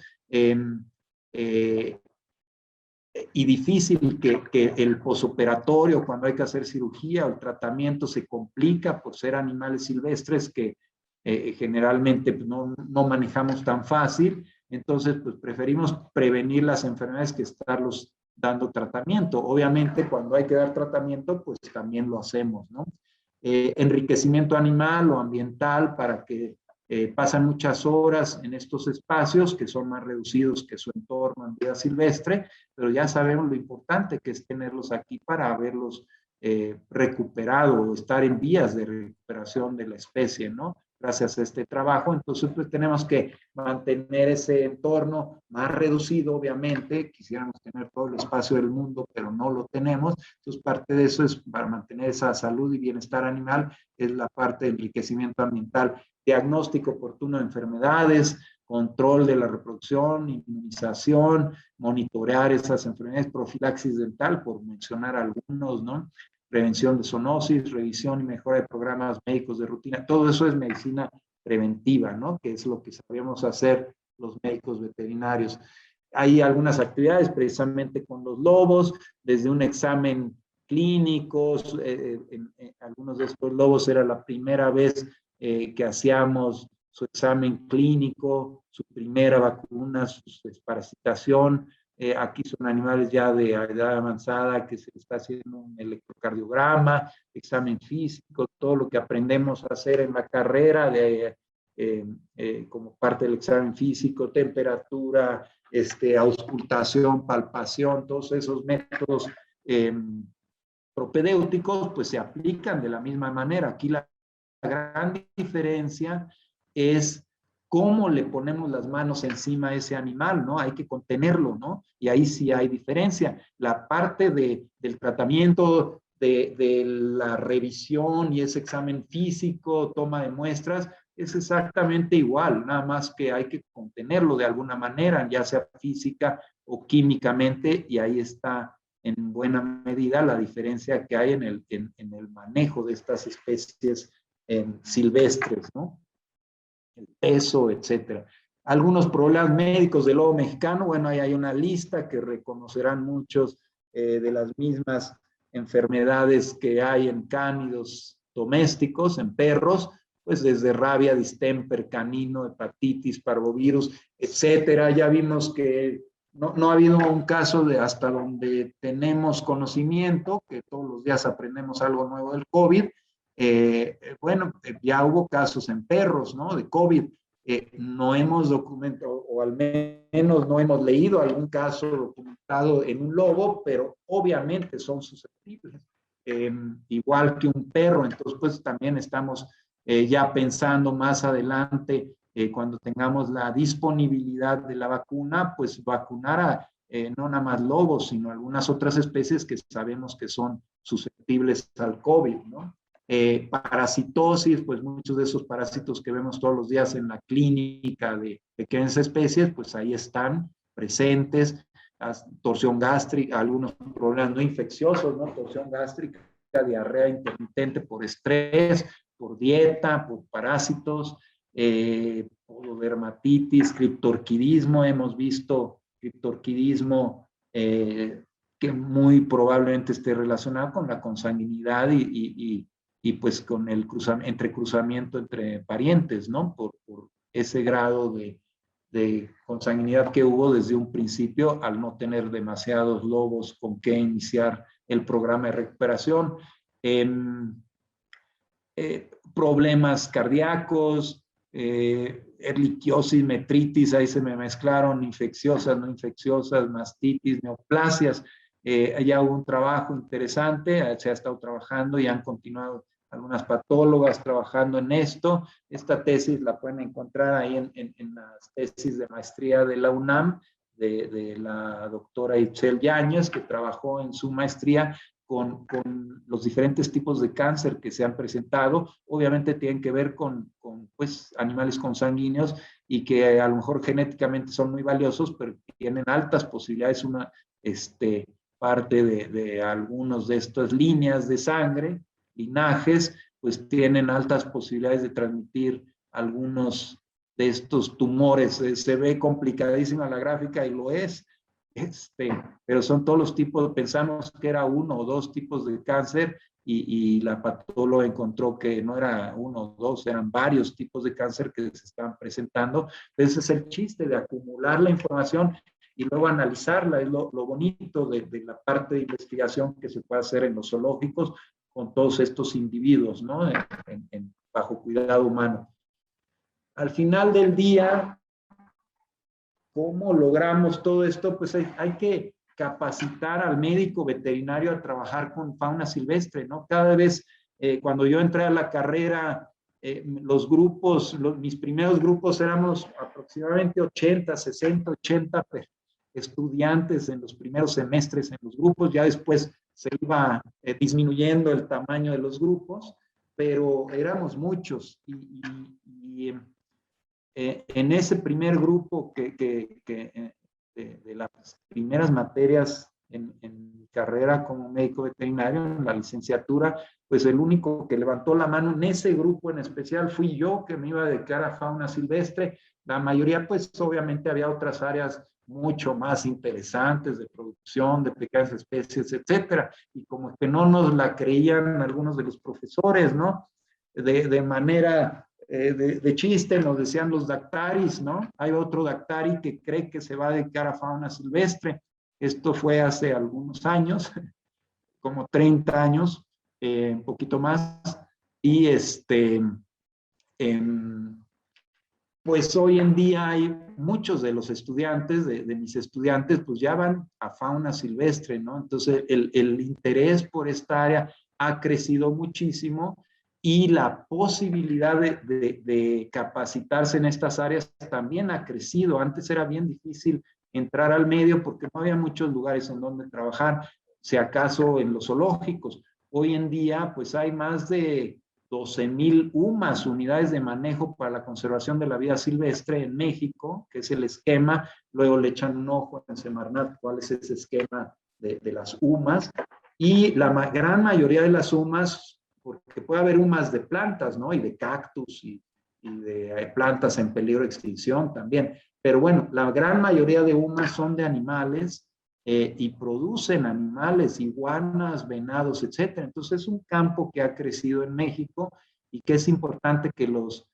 y difícil que el posoperatorio, cuando hay que hacer cirugía o el tratamiento, se complica por ser animales silvestres que generalmente pues, no manejamos tan fácil. Entonces, pues preferimos prevenir las enfermedades que estarlos dando tratamiento. Obviamente, cuando hay que dar tratamiento, pues también lo hacemos, ¿no? Enriquecimiento animal o ambiental para que pasan muchas horas en estos espacios que son más reducidos que su entorno en vida silvestre, pero ya sabemos lo importante que es tenerlos aquí para haberlos recuperado o estar en vías de recuperación de la especie, ¿no? Gracias a este trabajo. Entonces, pues tenemos que mantener ese entorno más reducido, obviamente. Quisiéramos tener todo el espacio del mundo, pero no lo tenemos. Entonces, parte de eso es para mantener esa salud y bienestar animal, es la parte de enriquecimiento ambiental. Diagnóstico oportuno de enfermedades, control de la reproducción, inmunización, monitorear esas enfermedades, profilaxis dental, por mencionar algunos, ¿no? Prevención de zoonosis, revisión y mejora de programas médicos de rutina. Todo eso es medicina preventiva, ¿no? Que es lo que sabemos hacer los médicos veterinarios. Hay algunas actividades precisamente con los lobos, desde un examen clínico, algunos de estos lobos era la primera vez que hacíamos su examen clínico, su primera vacuna, su desparasitación. Aquí son animales ya de edad avanzada que se está haciendo un electrocardiograma, examen físico, todo lo que aprendemos a hacer en la carrera como parte del examen físico, temperatura, auscultación, palpación, todos esos métodos propedéuticos pues se aplican de la misma manera. Aquí la gran diferencia es cómo le ponemos las manos encima a ese animal, ¿no? Hay que contenerlo, ¿no? Y ahí sí hay diferencia. La parte del tratamiento, de la revisión y ese examen físico, toma de muestras, es exactamente igual, nada más que hay que contenerlo de alguna manera, ya sea física o químicamente, y ahí está en buena medida la diferencia que hay en el manejo de estas especies silvestres, ¿no? El peso, etcétera. Algunos problemas médicos del lobo mexicano, bueno, ahí hay una lista que reconocerán muchos de las mismas enfermedades que hay en cánidos domésticos, en perros, pues desde rabia, distemper, canino, hepatitis, parvovirus, etcétera. Ya vimos que no ha habido un caso de hasta donde tenemos conocimiento, que todos los días aprendemos algo nuevo del COVID. Bueno, ya hubo casos en perros, ¿no? De COVID. No hemos documentado, o al menos no hemos leído algún caso documentado en un lobo, pero obviamente son susceptibles, igual que un perro. Entonces, pues también estamos ya pensando más adelante, cuando tengamos la disponibilidad de la vacuna, pues vacunar a no nada más lobos, sino algunas otras especies que sabemos que son susceptibles al COVID, ¿no? Parasitosis, pues muchos de esos parásitos que vemos todos los días en la clínica de pequeñas especies, pues ahí están presentes. Torsión gástrica, algunos problemas no infecciosos, ¿no? Torsión gástrica, diarrea intermitente por estrés, por dieta, por parásitos, pododermatitis, criptorquidismo. Hemos visto criptorquidismo que muy probablemente esté relacionado con la consanguinidad y pues con el cruzamiento entre parientes, ¿no? Por ese grado de consanguinidad que hubo desde un principio al no tener demasiados lobos con que iniciar el programa de recuperación. Problemas cardíacos, erliquiosis, metritis, ahí se me mezclaron infecciosas, no infecciosas, mastitis, neoplasias. Ya hubo un trabajo interesante, se ha estado trabajando y han continuado algunas patólogas trabajando en esto. Esta tesis la pueden encontrar ahí en las tesis de maestría de la UNAM, de la doctora Itzel Yáñez, que trabajó en su maestría con los diferentes tipos de cáncer que se han presentado. Obviamente tienen que ver con pues, animales consanguíneos y que a lo mejor genéticamente son muy valiosos, pero tienen altas posibilidades, una parte de algunos de estas líneas de sangre, linajes, pues tienen altas posibilidades de transmitir algunos de estos tumores. Se ve complicadísima la gráfica y lo es, pero son todos los tipos. Pensamos que era 1 o 2 tipos de cáncer y la patóloga encontró que no era 1 o 2, eran varios tipos de cáncer que se estaban presentando. Ese es el chiste de acumular la información y luego analizarla. Es lo bonito de la parte de investigación que se puede hacer en los zoológicos con todos estos individuos, ¿no? Bajo cuidado humano. Al final del día, ¿cómo logramos todo esto? Pues hay que capacitar al médico veterinario a trabajar con fauna silvestre, ¿no? Cada vez, cuando yo entré a la carrera, los grupos, mis primeros grupos éramos aproximadamente 80, 60, 80 estudiantes en los primeros semestres en los grupos. Ya después se iba disminuyendo el tamaño de los grupos, pero éramos muchos. En ese primer grupo de las primeras materias en mi carrera como médico veterinario, en la licenciatura, pues el único que levantó la mano en ese grupo en especial fui yo, que me iba a dedicar a fauna silvestre. La mayoría, pues obviamente había otras áreas mucho más interesantes de producción, de pequeñas especies, etcétera. Y como que no nos la creían algunos de los profesores, ¿no? De manera de chiste nos decían los dactaris, ¿no? Hay otro dactari que cree que se va a dedicar a fauna silvestre. Esto fue hace algunos años, como 30 años, un poquito más. Y pues hoy en día hay muchos de los estudiantes, de mis estudiantes, pues ya van a fauna silvestre, ¿no? Entonces el interés por esta área ha crecido muchísimo y la posibilidad de capacitarse en estas áreas también ha crecido. Antes era bien difícil entrar al medio porque no había muchos lugares en donde trabajar, si acaso en los zoológicos. Hoy en día, pues hay más de 12,000 UMAS, unidades de manejo para la conservación de la vida silvestre en México, que es el esquema. Luego le echan un ojo en Semarnat cuál es ese esquema de las UMAS. Y la gran mayoría de las UMAS, porque puede haber UMAS de plantas, ¿no? Y de cactus y de plantas en peligro de extinción también. Pero bueno, la gran mayoría de UMAS son de animales y producen animales, iguanas, venados, etcétera. Entonces es un campo que ha crecido en México y que es importante que los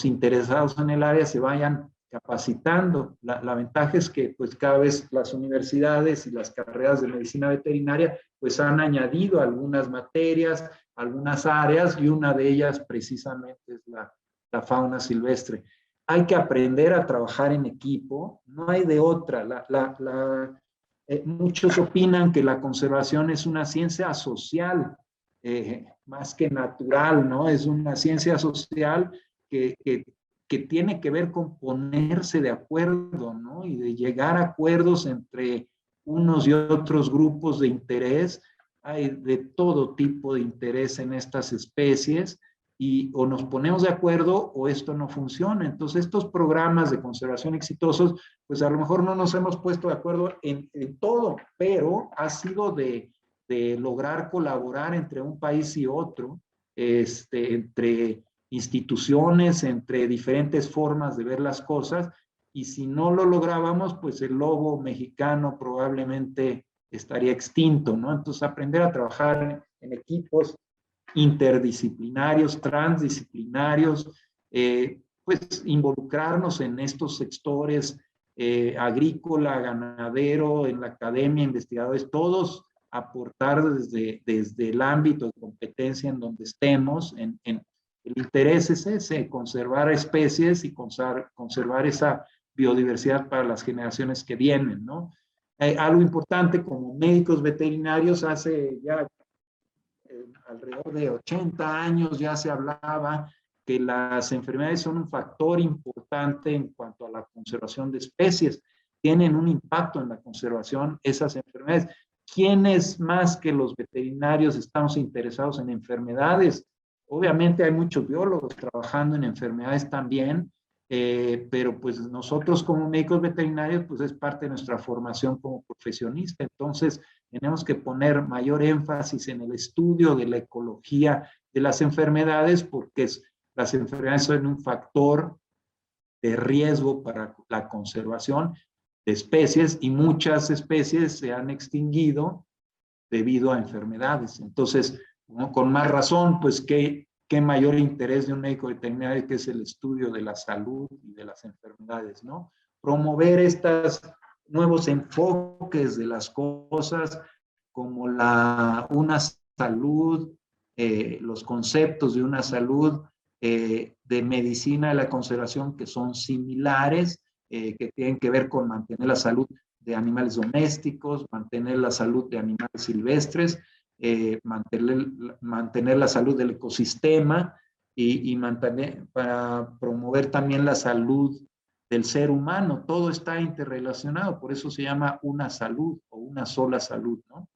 interesados en el área se vayan capacitando. La ventaja es que pues cada vez las universidades y las carreras de medicina veterinaria pues han añadido algunas materias, algunas áreas, y una de ellas precisamente es la fauna silvestre. Hay que aprender a trabajar en equipo, no hay de otra. Muchos opinan que la conservación es una ciencia social, más que natural, ¿no? Es una ciencia social que tiene que ver con ponerse de acuerdo, ¿no? Y de llegar a acuerdos entre unos y otros grupos de interés. Hay de todo tipo de interés en estas especies y o nos ponemos de acuerdo o esto no funciona. Entonces, estos programas de conservación exitosos, pues a lo mejor no nos hemos puesto de acuerdo en todo, pero ha sido de lograr colaborar entre un país y otro, entre instituciones, entre diferentes formas de ver las cosas, y si no lo lográbamos, pues el lobo mexicano probablemente estaría extinto, ¿no? Entonces, aprender a trabajar en equipos interdisciplinarios, transdisciplinarios, pues involucrarnos en estos sectores agrícola, ganadero, en la academia, investigadores, todos aportar desde el ámbito de competencia en donde estemos. El interés es ese, conservar especies y conservar esa biodiversidad para las generaciones que vienen, ¿no? Algo importante como médicos veterinarios, hace ya alrededor de 80 años ya se hablaba que las enfermedades son un factor importante en cuanto a la conservación de especies. Tienen un impacto en la conservación esas enfermedades. ¿Quiénes más que los veterinarios estamos interesados en enfermedades? Obviamente hay muchos biólogos trabajando en enfermedades también, pero pues nosotros como médicos veterinarios, pues es parte de nuestra formación como profesionista. Entonces, tenemos que poner mayor énfasis en el estudio de la ecología de las enfermedades, porque las enfermedades son un factor de riesgo para la conservación de especies y muchas especies se han extinguido debido a enfermedades. Entonces, ¿no? Con más razón, pues, ¿qué mayor interés de un médico veterinario que es el estudio de la salud y de las enfermedades, ¿no? Promover estos nuevos enfoques de las cosas como una salud, los conceptos de una salud de medicina de la conservación que son similares, que tienen que ver con mantener la salud de animales domésticos, mantener la salud de animales silvestres, mantener la salud del ecosistema y para promover también la salud del ser humano. Todo está interrelacionado, por eso se llama una salud o una sola salud, ¿no?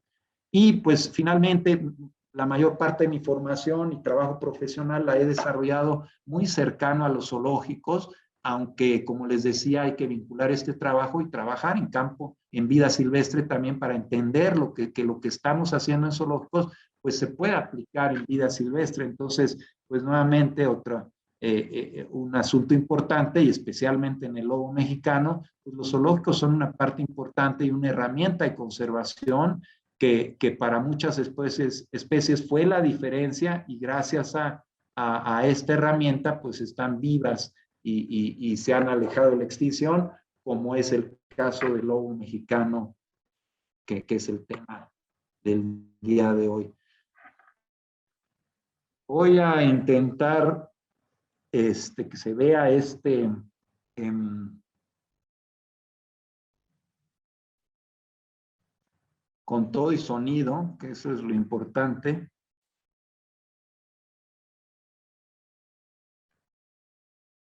Y pues finalmente, la mayor parte de mi formación y trabajo profesional la he desarrollado muy cercano a los zoológicos, aunque como les decía hay que vincular este trabajo y trabajar en campo, en vida silvestre también para entender lo que estamos haciendo en zoológicos, pues se puede aplicar en vida silvestre. Entonces, pues nuevamente un asunto importante y especialmente en el lobo mexicano, pues los zoológicos son una parte importante y una herramienta de conservación que para muchas especies fue la diferencia y gracias a esta herramienta pues están vivas y se han alejado de la extinción, como es el caso del lobo mexicano, que es el tema del día de hoy. Voy a intentar que se vea con todo y sonido, que eso es lo importante.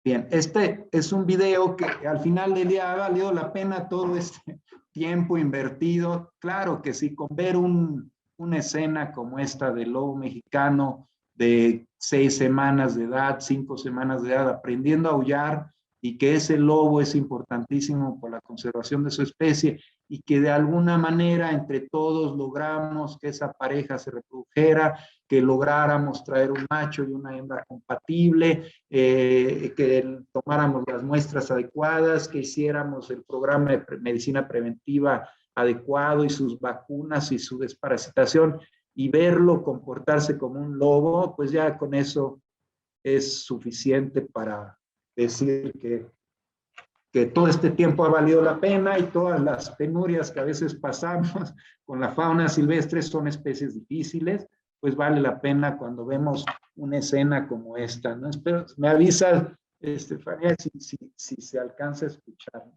Bien, este es un video que al final del día ha valido la pena todo este tiempo invertido. Claro que sí, con ver una escena como esta del lobo mexicano de 6 semanas de edad, 5 semanas de edad, aprendiendo a aullar, y que ese lobo es importantísimo por la conservación de su especie, y que de alguna manera entre todos logramos que esa pareja se reprodujera, que lográramos traer un macho y una hembra compatible, que tomáramos las muestras adecuadas, que hiciéramos el programa de medicina preventiva adecuado y sus vacunas y su desparasitación, y verlo comportarse como un lobo, pues ya con eso es suficiente para decir que todo este tiempo ha valido la pena, y todas las penurias que a veces pasamos con la fauna silvestre son especies difíciles, pues vale la pena cuando vemos una escena como esta, ¿no? Espero, me avisas, Estefanía, si se alcanza a escuchar, ¿no?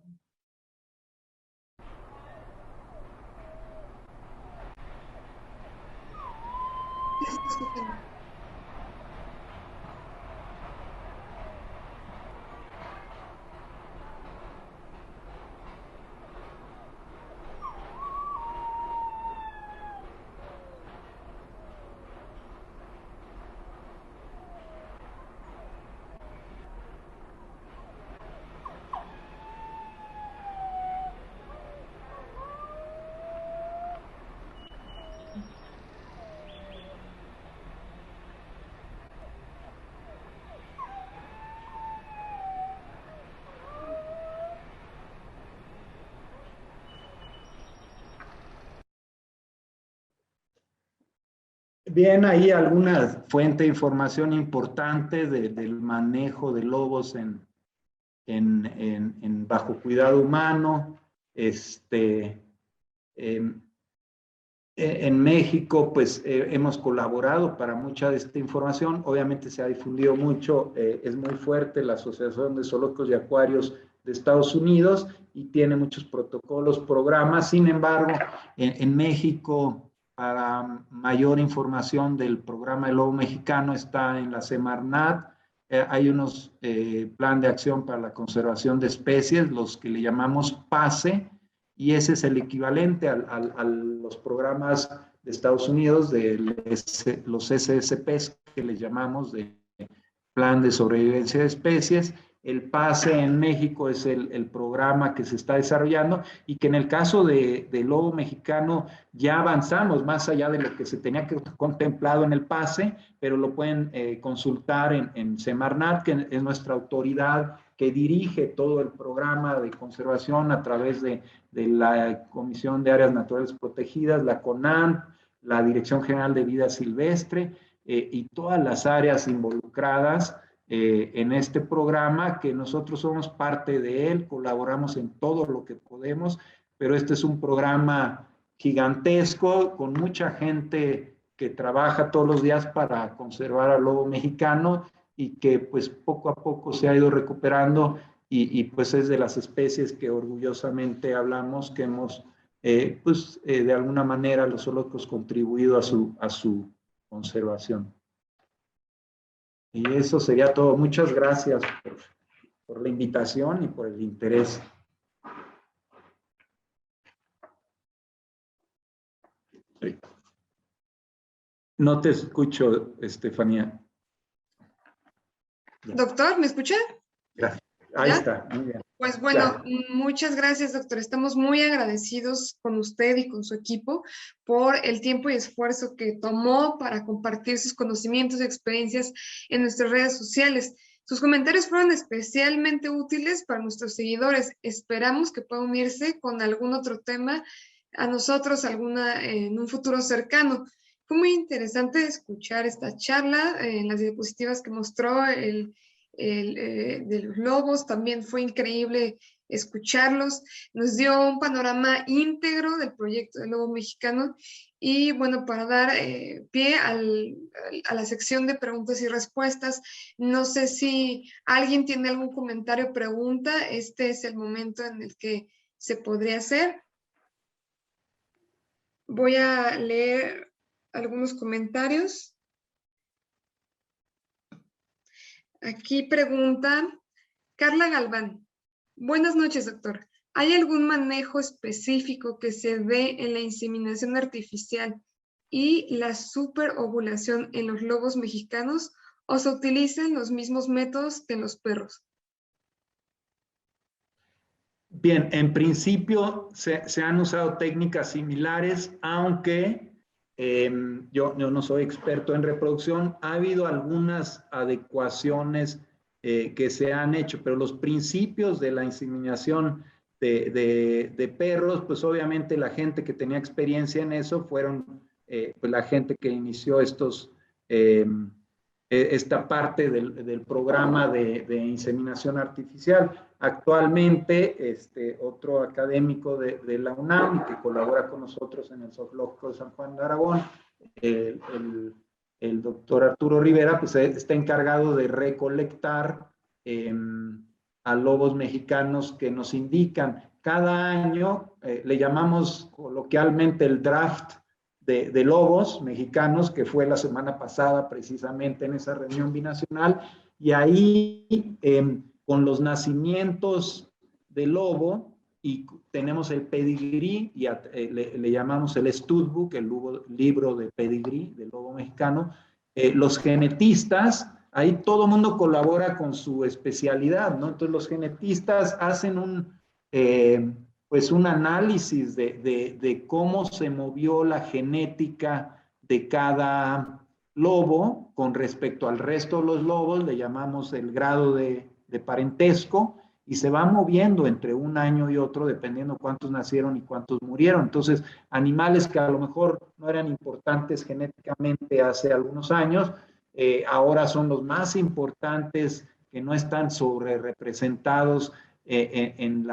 Bien, ahí alguna fuente de información importante del manejo de lobos bajo cuidado humano. En México, pues hemos colaborado para mucha de esta información. Obviamente se ha difundido mucho, es muy fuerte la Asociación de Zoológicos y Acuarios de Estados Unidos y tiene muchos protocolos, programas. Sin embargo, en México para mayor información del programa del lobo mexicano está en la Semarnat. Hay unos plan de acción para la conservación de especies, los que le llamamos PASE, y ese es el equivalente a los programas de Estados Unidos, de los SSPs que les llamamos, de Plan de Sobrevivencia de Especies. El PASE en México es el programa que se está desarrollando y que en el caso de lobo mexicano ya avanzamos más allá de lo que se tenía que contemplado en el PASE, pero lo pueden consultar en Semarnat, que es nuestra autoridad que dirige todo el programa de conservación a través de la Comisión de Áreas Naturales Protegidas, la CONAM, la Dirección General de Vida Silvestre y todas las áreas involucradas en este programa, que nosotros somos parte de él, colaboramos en todo lo que podemos, pero este es un programa gigantesco con mucha gente que trabaja todos los días para conservar al lobo mexicano y que pues poco a poco se ha ido recuperando y pues es de las especies que orgullosamente hablamos que hemos de alguna manera los zoológicos contribuido a su conservación. Y eso sería todo. Muchas gracias por la invitación y por el interés. Sí. No te escucho, Estefanía. Doctor, ¿me escucha? Gracias. Ahí está, muy bien. Pues bueno, muchas gracias, doctor. Estamos muy agradecidos con usted y con su equipo por el tiempo y esfuerzo que tomó para compartir sus conocimientos y experiencias en nuestras redes sociales. Sus comentarios fueron especialmente útiles para nuestros seguidores. Esperamos que pueda unirse con algún otro tema a nosotros en un futuro cercano. Fue muy interesante escuchar esta charla en las diapositivas que mostró de los lobos. También fue increíble escucharlos. Nos dio un panorama íntegro del proyecto del lobo mexicano. Y bueno, para dar pie a la sección de preguntas y respuestas, no sé si alguien tiene algún comentario o pregunta. Este es el momento en el que se podría hacer. Voy a leer algunos comentarios. Aquí pregunta Carla Galván. Buenas noches, doctor. ¿Hay algún manejo específico que se dé en la inseminación artificial y la superovulación en los lobos mexicanos o se utilizan los mismos métodos que en los perros? Bien, en principio se han usado técnicas similares, aunque yo no soy experto en reproducción. Ha habido algunas adecuaciones que se han hecho, pero los principios de la inseminación de perros, pues obviamente la gente que tenía experiencia en eso fueron pues la gente que inició esta parte del programa de inseminación artificial. Actualmente, otro académico de la UNAM que colabora con nosotros en el Zoológico de San Juan de Aragón, el doctor Arturo Rivera, pues está encargado de recolectar a lobos mexicanos que nos indican. Cada año le llamamos coloquialmente el draft de lobos mexicanos, que fue la semana pasada precisamente en esa reunión binacional, y ahí con los nacimientos del lobo, y tenemos el pedigrí, y le llamamos el studbook, el libro de pedigrí del lobo mexicano. Los genetistas, ahí todo el mundo colabora con su especialidad, ¿no? Entonces los genetistas hacen pues un análisis de cómo se movió la genética de cada lobo con respecto al resto de los lobos, le llamamos el grado de parentesco, y se va moviendo entre un año y otro dependiendo cuántos nacieron y cuántos murieron. Entonces, animales que a lo mejor no eran importantes genéticamente hace algunos años, ahora son los más importantes, que no están sobre representados en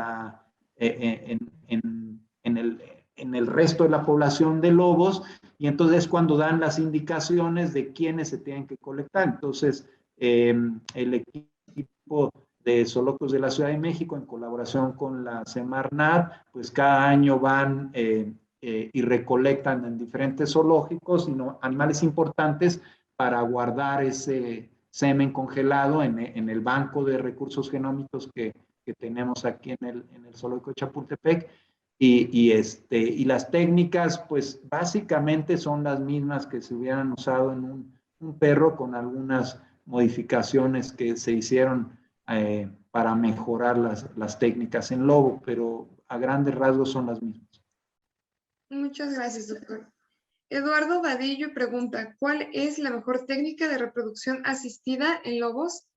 el resto de la población de lobos, y entonces es cuando dan las indicaciones de quiénes se tienen que colectar. Entonces, el equipo de zoológicos de la Ciudad de México, en colaboración con la Semarnat, pues cada año van y recolectan en diferentes zoológicos, sino animales importantes para guardar ese semen congelado en el banco de recursos genómicos que tenemos aquí en el zoológico de Chapultepec. Y las técnicas, pues básicamente son las mismas que se hubieran usado en un perro, con algunas modificaciones que se hicieron para mejorar las técnicas en lobo, pero a grandes rasgos son las mismas. Muchas gracias, doctor. Eduardo Vadillo pregunta, ¿cuál es la mejor técnica de reproducción asistida en lobos?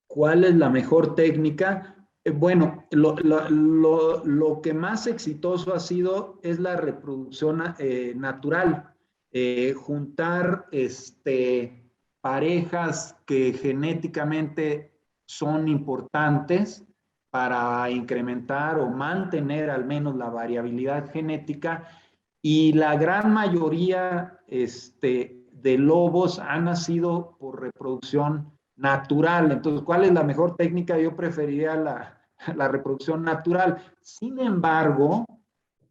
¿Cuál es la mejor técnica? Bueno, lo que más exitoso ha sido es la reproducción natural. Juntar parejas que genéticamente son importantes para incrementar o mantener al menos la variabilidad genética, y la gran mayoría de lobos han nacido por reproducción natural. Entonces, ¿cuál es la mejor técnica? Yo preferiría la reproducción natural. Sin embargo,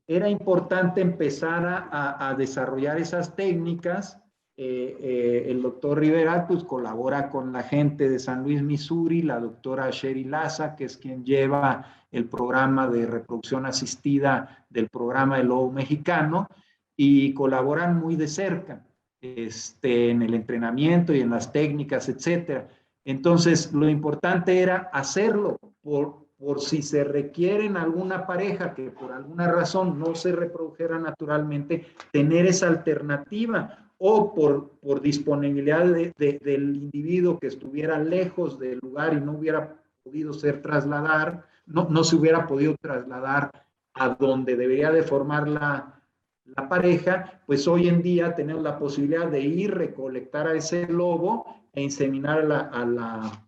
era importante empezar a desarrollar esas técnicas. El doctor Rivera pues colabora con la gente de San Luis, Missouri, la doctora Sherry Laza, que es quien lleva el programa de reproducción asistida del programa del lobo mexicano, y colaboran muy de cerca en el entrenamiento y en las técnicas, etcétera. Entonces, lo importante era hacerlo por si se requiere en alguna pareja que por alguna razón no se reprodujera naturalmente, tener esa alternativa, o por disponibilidad del individuo que estuviera lejos del lugar y no hubiera podido no se hubiera podido trasladar a donde debería de formar la pareja, pues hoy en día tenemos la posibilidad de ir, recolectar a ese lobo e inseminar a la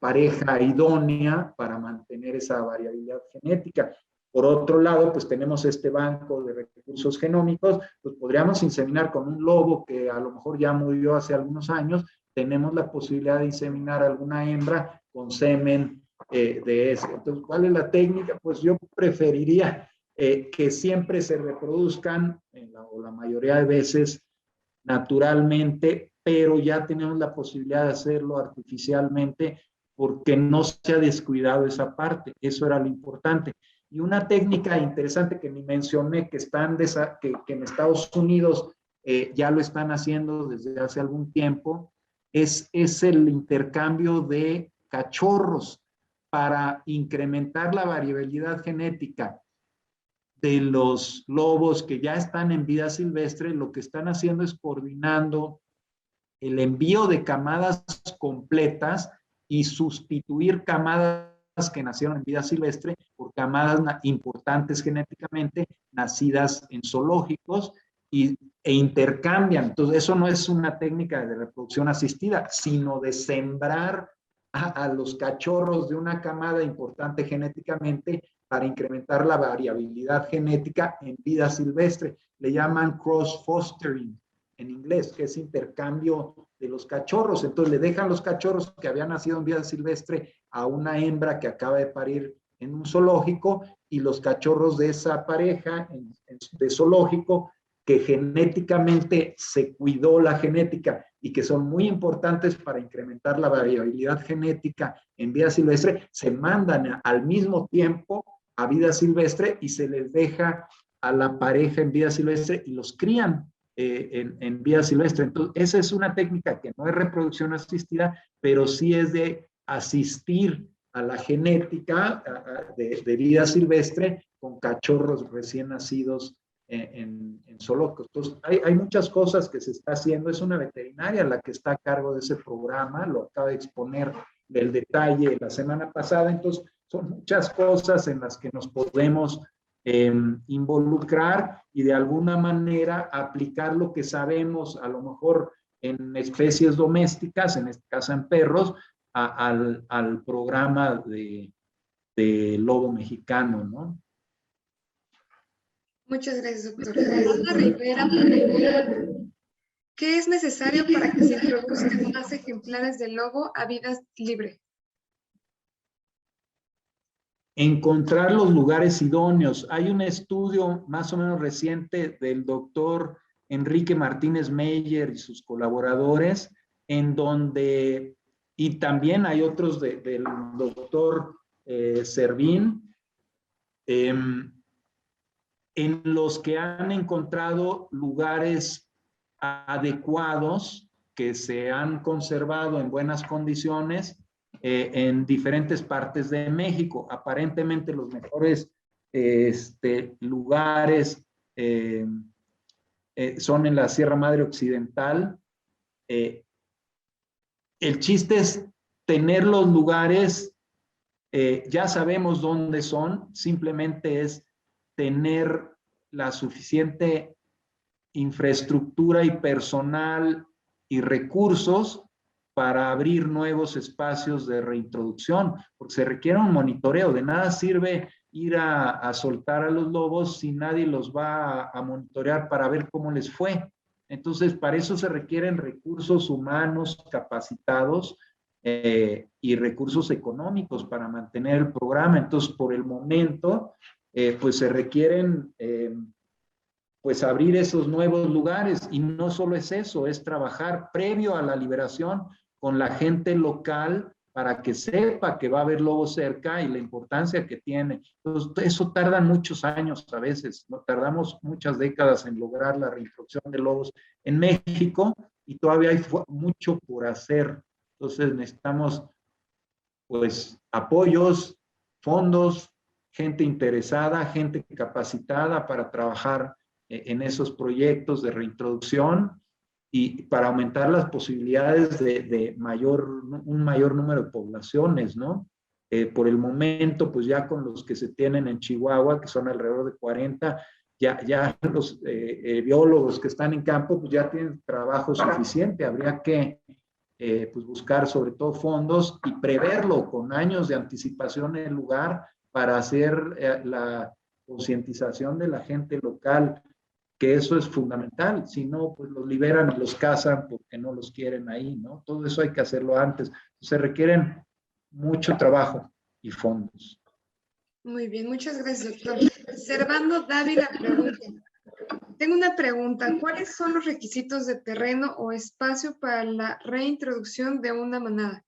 pareja idónea para mantener esa variabilidad genética. Por otro lado, pues tenemos este banco de recursos genómicos, pues podríamos inseminar con un lobo que a lo mejor ya murió hace algunos años, tenemos la posibilidad de inseminar alguna hembra con semen de ese. Entonces, ¿cuál es la técnica? Pues yo preferiría que siempre se reproduzcan, o la mayoría de veces, naturalmente, pero ya tenemos la posibilidad de hacerlo artificialmente porque no se ha descuidado esa parte. Eso era lo importante. Y una técnica interesante que ni mencioné, que en Estados Unidos ya lo están haciendo desde hace algún tiempo, es el intercambio de cachorros para incrementar la variabilidad genética de los lobos que ya están en vida silvestre. Lo que están haciendo es coordinando el envío de camadas completas y sustituir camadas que nacieron en vida silvestre por camadas importantes genéticamente, nacidas en zoológicos, e intercambian. Entonces, eso no es una técnica de reproducción asistida, sino de sembrar a los cachorros de una camada importante genéticamente para incrementar la variabilidad genética en vida silvestre. Le llaman cross fostering en inglés, que es intercambio de los cachorros. Entonces le dejan los cachorros que habían nacido en vida silvestre a una hembra que acaba de parir en un zoológico, y los cachorros de esa pareja de zoológico, que genéticamente se cuidó la genética y que son muy importantes para incrementar la variabilidad genética en vida silvestre, se mandan al mismo tiempo a vida silvestre y se les deja a la pareja en vida silvestre y los crían en vida silvestre. Entonces, esa es una técnica que no es reproducción asistida, pero sí es de asistir a la genética de vida silvestre con cachorros recién nacidos en zoológicos. Entonces, hay muchas cosas que se está haciendo. Es una veterinaria la que está a cargo de ese programa, lo acaba de exponer del detalle la semana pasada. Entonces, son muchas cosas en las que nos podemos involucrar y de alguna manera aplicar lo que sabemos, a lo mejor en especies domésticas, en este caso en perros, al programa de lobo mexicano, ¿no? Muchas gracias, doctor. Ana Rivera pregunta, ¿qué es necesario para que se introduzcan más ejemplares de lobo a vida libre? encontrar los lugares idóneos. Hay un estudio más o menos reciente del doctor Enrique Martínez Meyer y sus colaboradores, en donde, y también hay otros del doctor Servín, en los que han encontrado lugares adecuados que se han conservado en buenas condiciones en diferentes partes de México. Aparentemente los mejores lugares son en la Sierra Madre Occidental. El chiste es tener los lugares, ya sabemos dónde son, simplemente es tener la suficiente infraestructura y personal y recursos para abrir nuevos espacios de reintroducción, porque se requiere un monitoreo. De nada sirve ir a soltar a los lobos si nadie los va a monitorear para ver cómo les fue. Entonces, para eso se requieren recursos humanos capacitados y recursos económicos para mantener el programa. Entonces, por el momento, pues se requieren pues abrir esos nuevos lugares, y no solo es eso, es trabajar previo a la liberación con la gente local para que sepa que va a haber lobos cerca y la importancia que tiene. Entonces, eso tarda muchos años a veces, ¿no? Tardamos muchas décadas en lograr la reintroducción de lobos en México y todavía hay mucho por hacer. Entonces necesitamos pues apoyos, fondos, gente interesada, gente capacitada para trabajar en esos proyectos de reintroducción y para aumentar las posibilidades de un mayor número de poblaciones, ¿no? Por el momento, pues ya con los que se tienen en Chihuahua, que son alrededor de 40, ya los biólogos que están en campo, pues ya tienen trabajo suficiente. Habría que pues buscar sobre todo fondos y preverlo con años de anticipación en el lugar para hacer la concientización de la gente local, que eso es fundamental. Si no, pues los liberan y los cazan porque no los quieren ahí, ¿no? Todo eso hay que hacerlo antes. Se requieren mucho trabajo y fondos. Muy bien, muchas gracias, doctor. Servando Dávila pregunta. Tengo una pregunta. ¿Cuáles son los requisitos de terreno o espacio para la reintroducción de una manada?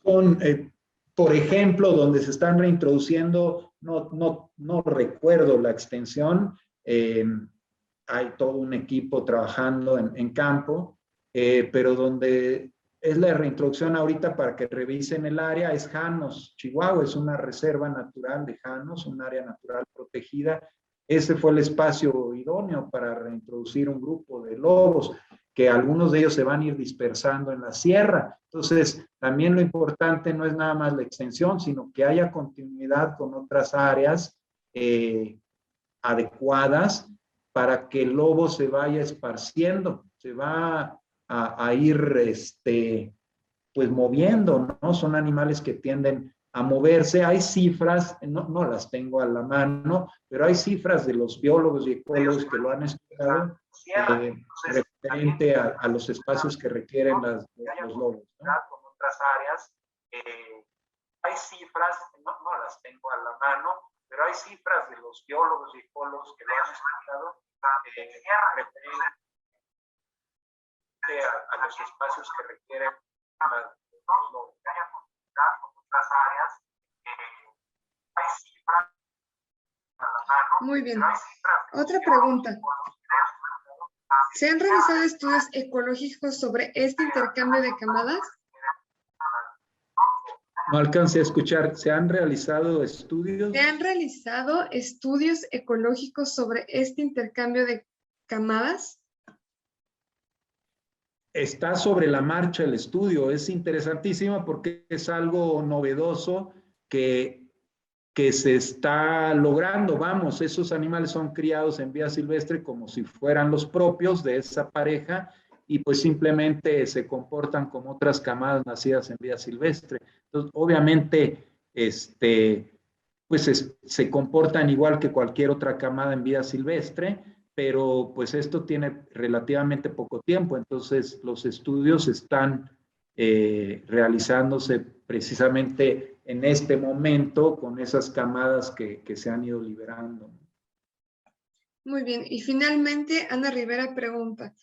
Son, por ejemplo, donde se están reintroduciendo, no recuerdo la extensión, hay todo un equipo trabajando en campo, pero donde es la reintroducción ahorita para que revisen el área es Janos, Chihuahua, es una reserva natural de Janos, un área natural protegida. Ese fue el espacio idóneo para reintroducir un grupo de lobos, que algunos de ellos se van a ir dispersando en la sierra. Entonces, también lo importante no es nada más la extensión, sino que haya continuidad con otras áreas adecuadas para que el lobo se vaya esparciendo, se va a ir pues moviendo, ¿no? Son animales que tienden a moverse. Hay cifras, no las tengo a la mano, pero hay cifras de los biólogos y ecólogos que lo han estudiado referente a los espacios que requieren los lobos, ¿no? Con otras áreas, hay cifras, no las tengo a la mano, pero hay cifras de los biólogos y ecólogos que lo han estudiado referente a los espacios que requieren los lobos. Con otras áreas, hay cifras. Muy bien. Otra pregunta. ¿Se han realizado estudios ecológicos sobre este intercambio de camadas? No alcancé a escuchar. ¿Se han realizado estudios? ¿Se han realizado estudios ecológicos sobre este intercambio de camadas? Está sobre la marcha el estudio. Es interesantísimo porque es algo novedoso que se está logrando. Vamos, esos animales son criados en vía silvestre como si fueran los propios de esa pareja y pues simplemente se comportan como otras camadas nacidas en vía silvestre. Entonces, obviamente, pues se comportan igual que cualquier otra camada en vida silvestre, pero pues esto tiene relativamente poco tiempo, entonces los estudios están realizándose precisamente en este momento con esas camadas que se han ido liberando. Muy bien. Y finalmente, Ana Rivera pregunta,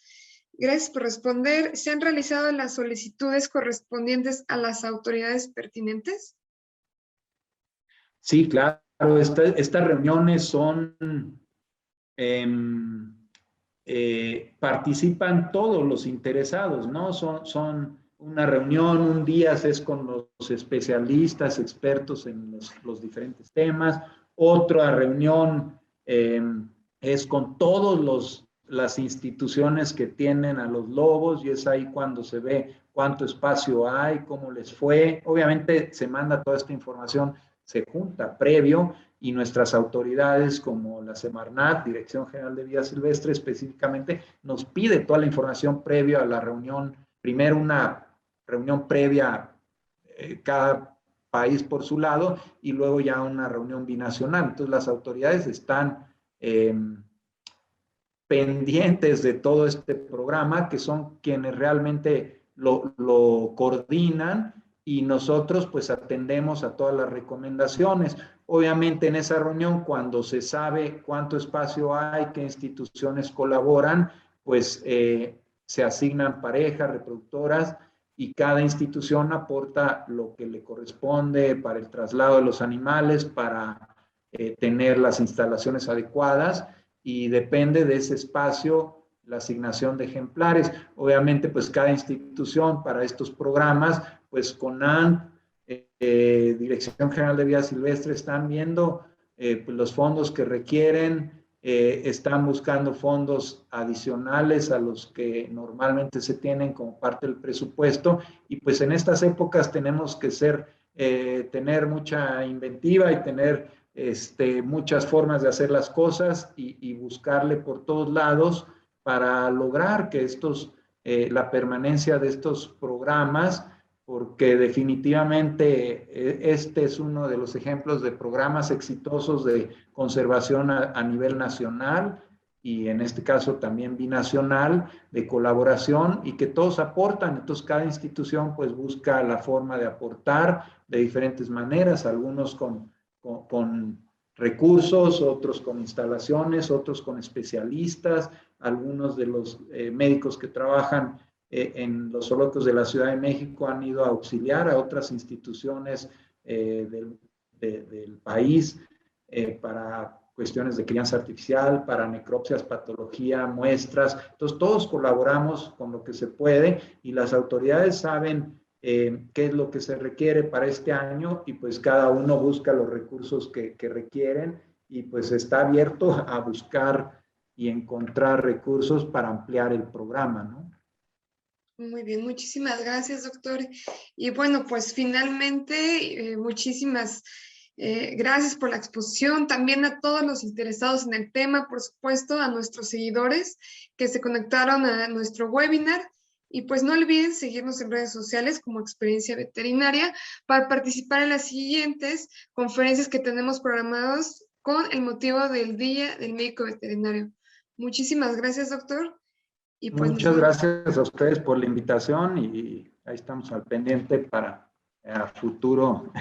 gracias por responder, ¿se han realizado las solicitudes correspondientes a las autoridades pertinentes? Sí, claro, estas reuniones son, participan todos los interesados, ¿no? Son una reunión, un día es con los especialistas, expertos en los diferentes temas, otra reunión es con todas las instituciones que tienen a los lobos y es ahí cuando se ve cuánto espacio hay, cómo les fue. Obviamente se manda toda esta información, se junta previo y nuestras autoridades como la Semarnat, Dirección General de Vida Silvestre específicamente, nos pide toda la información previa a la reunión, primero una reunión previa cada país por su lado y luego ya una reunión binacional. Entonces las autoridades están pendientes de todo este programa, que son quienes realmente lo coordinan y nosotros pues atendemos a todas las recomendaciones. Obviamente en esa reunión, cuando se sabe cuánto espacio hay, qué instituciones colaboran, pues se asignan parejas reproductoras y cada institución aporta lo que le corresponde para el traslado de los animales, para tener las instalaciones adecuadas y depende de ese espacio la asignación de ejemplares. Obviamente, pues cada institución para estos programas, pues CONAN, Dirección General de Vida Silvestre, están viendo pues los fondos que requieren, están buscando fondos adicionales a los que normalmente se tienen como parte del presupuesto y pues en estas épocas tenemos que tener mucha inventiva y tener muchas formas de hacer las cosas y buscarle por todos lados para lograr que la permanencia de estos programas, porque definitivamente este es uno de los ejemplos de programas exitosos de conservación a nivel nacional y en este caso también binacional, de colaboración y que todos aportan. Entonces cada institución pues busca la forma de aportar de diferentes maneras, algunos con recursos, otros con instalaciones, otros con especialistas, algunos de los médicos que trabajan en los zoológicos de la Ciudad de México han ido a auxiliar a otras instituciones del país para cuestiones de crianza artificial, para necropsias, patología, muestras. Entonces, todos colaboramos con lo que se puede y las autoridades saben qué es lo que se requiere para este año y pues cada uno busca los recursos que requieren y pues está abierto a buscar y encontrar recursos para ampliar el programa, ¿no? Muy bien, muchísimas gracias, doctor. Y bueno, pues finalmente, muchísimas gracias por la exposición, también a todos los interesados en el tema, por supuesto, a nuestros seguidores que se conectaron a nuestro webinar. Y pues no olviden seguirnos en redes sociales como Experiencia Veterinaria para participar en las siguientes conferencias que tenemos programadas con el motivo del Día del Médico Veterinario. Muchísimas gracias, doctor. Y pues muchas gracias a ustedes por la invitación y ahí estamos al pendiente para a futuro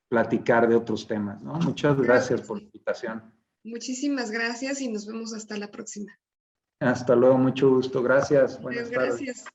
platicar de otros temas, ¿no? Muchas gracias por la invitación. Muchísimas gracias y nos vemos hasta la próxima. Hasta luego, mucho gusto. Gracias. Buenas tardes. Gracias.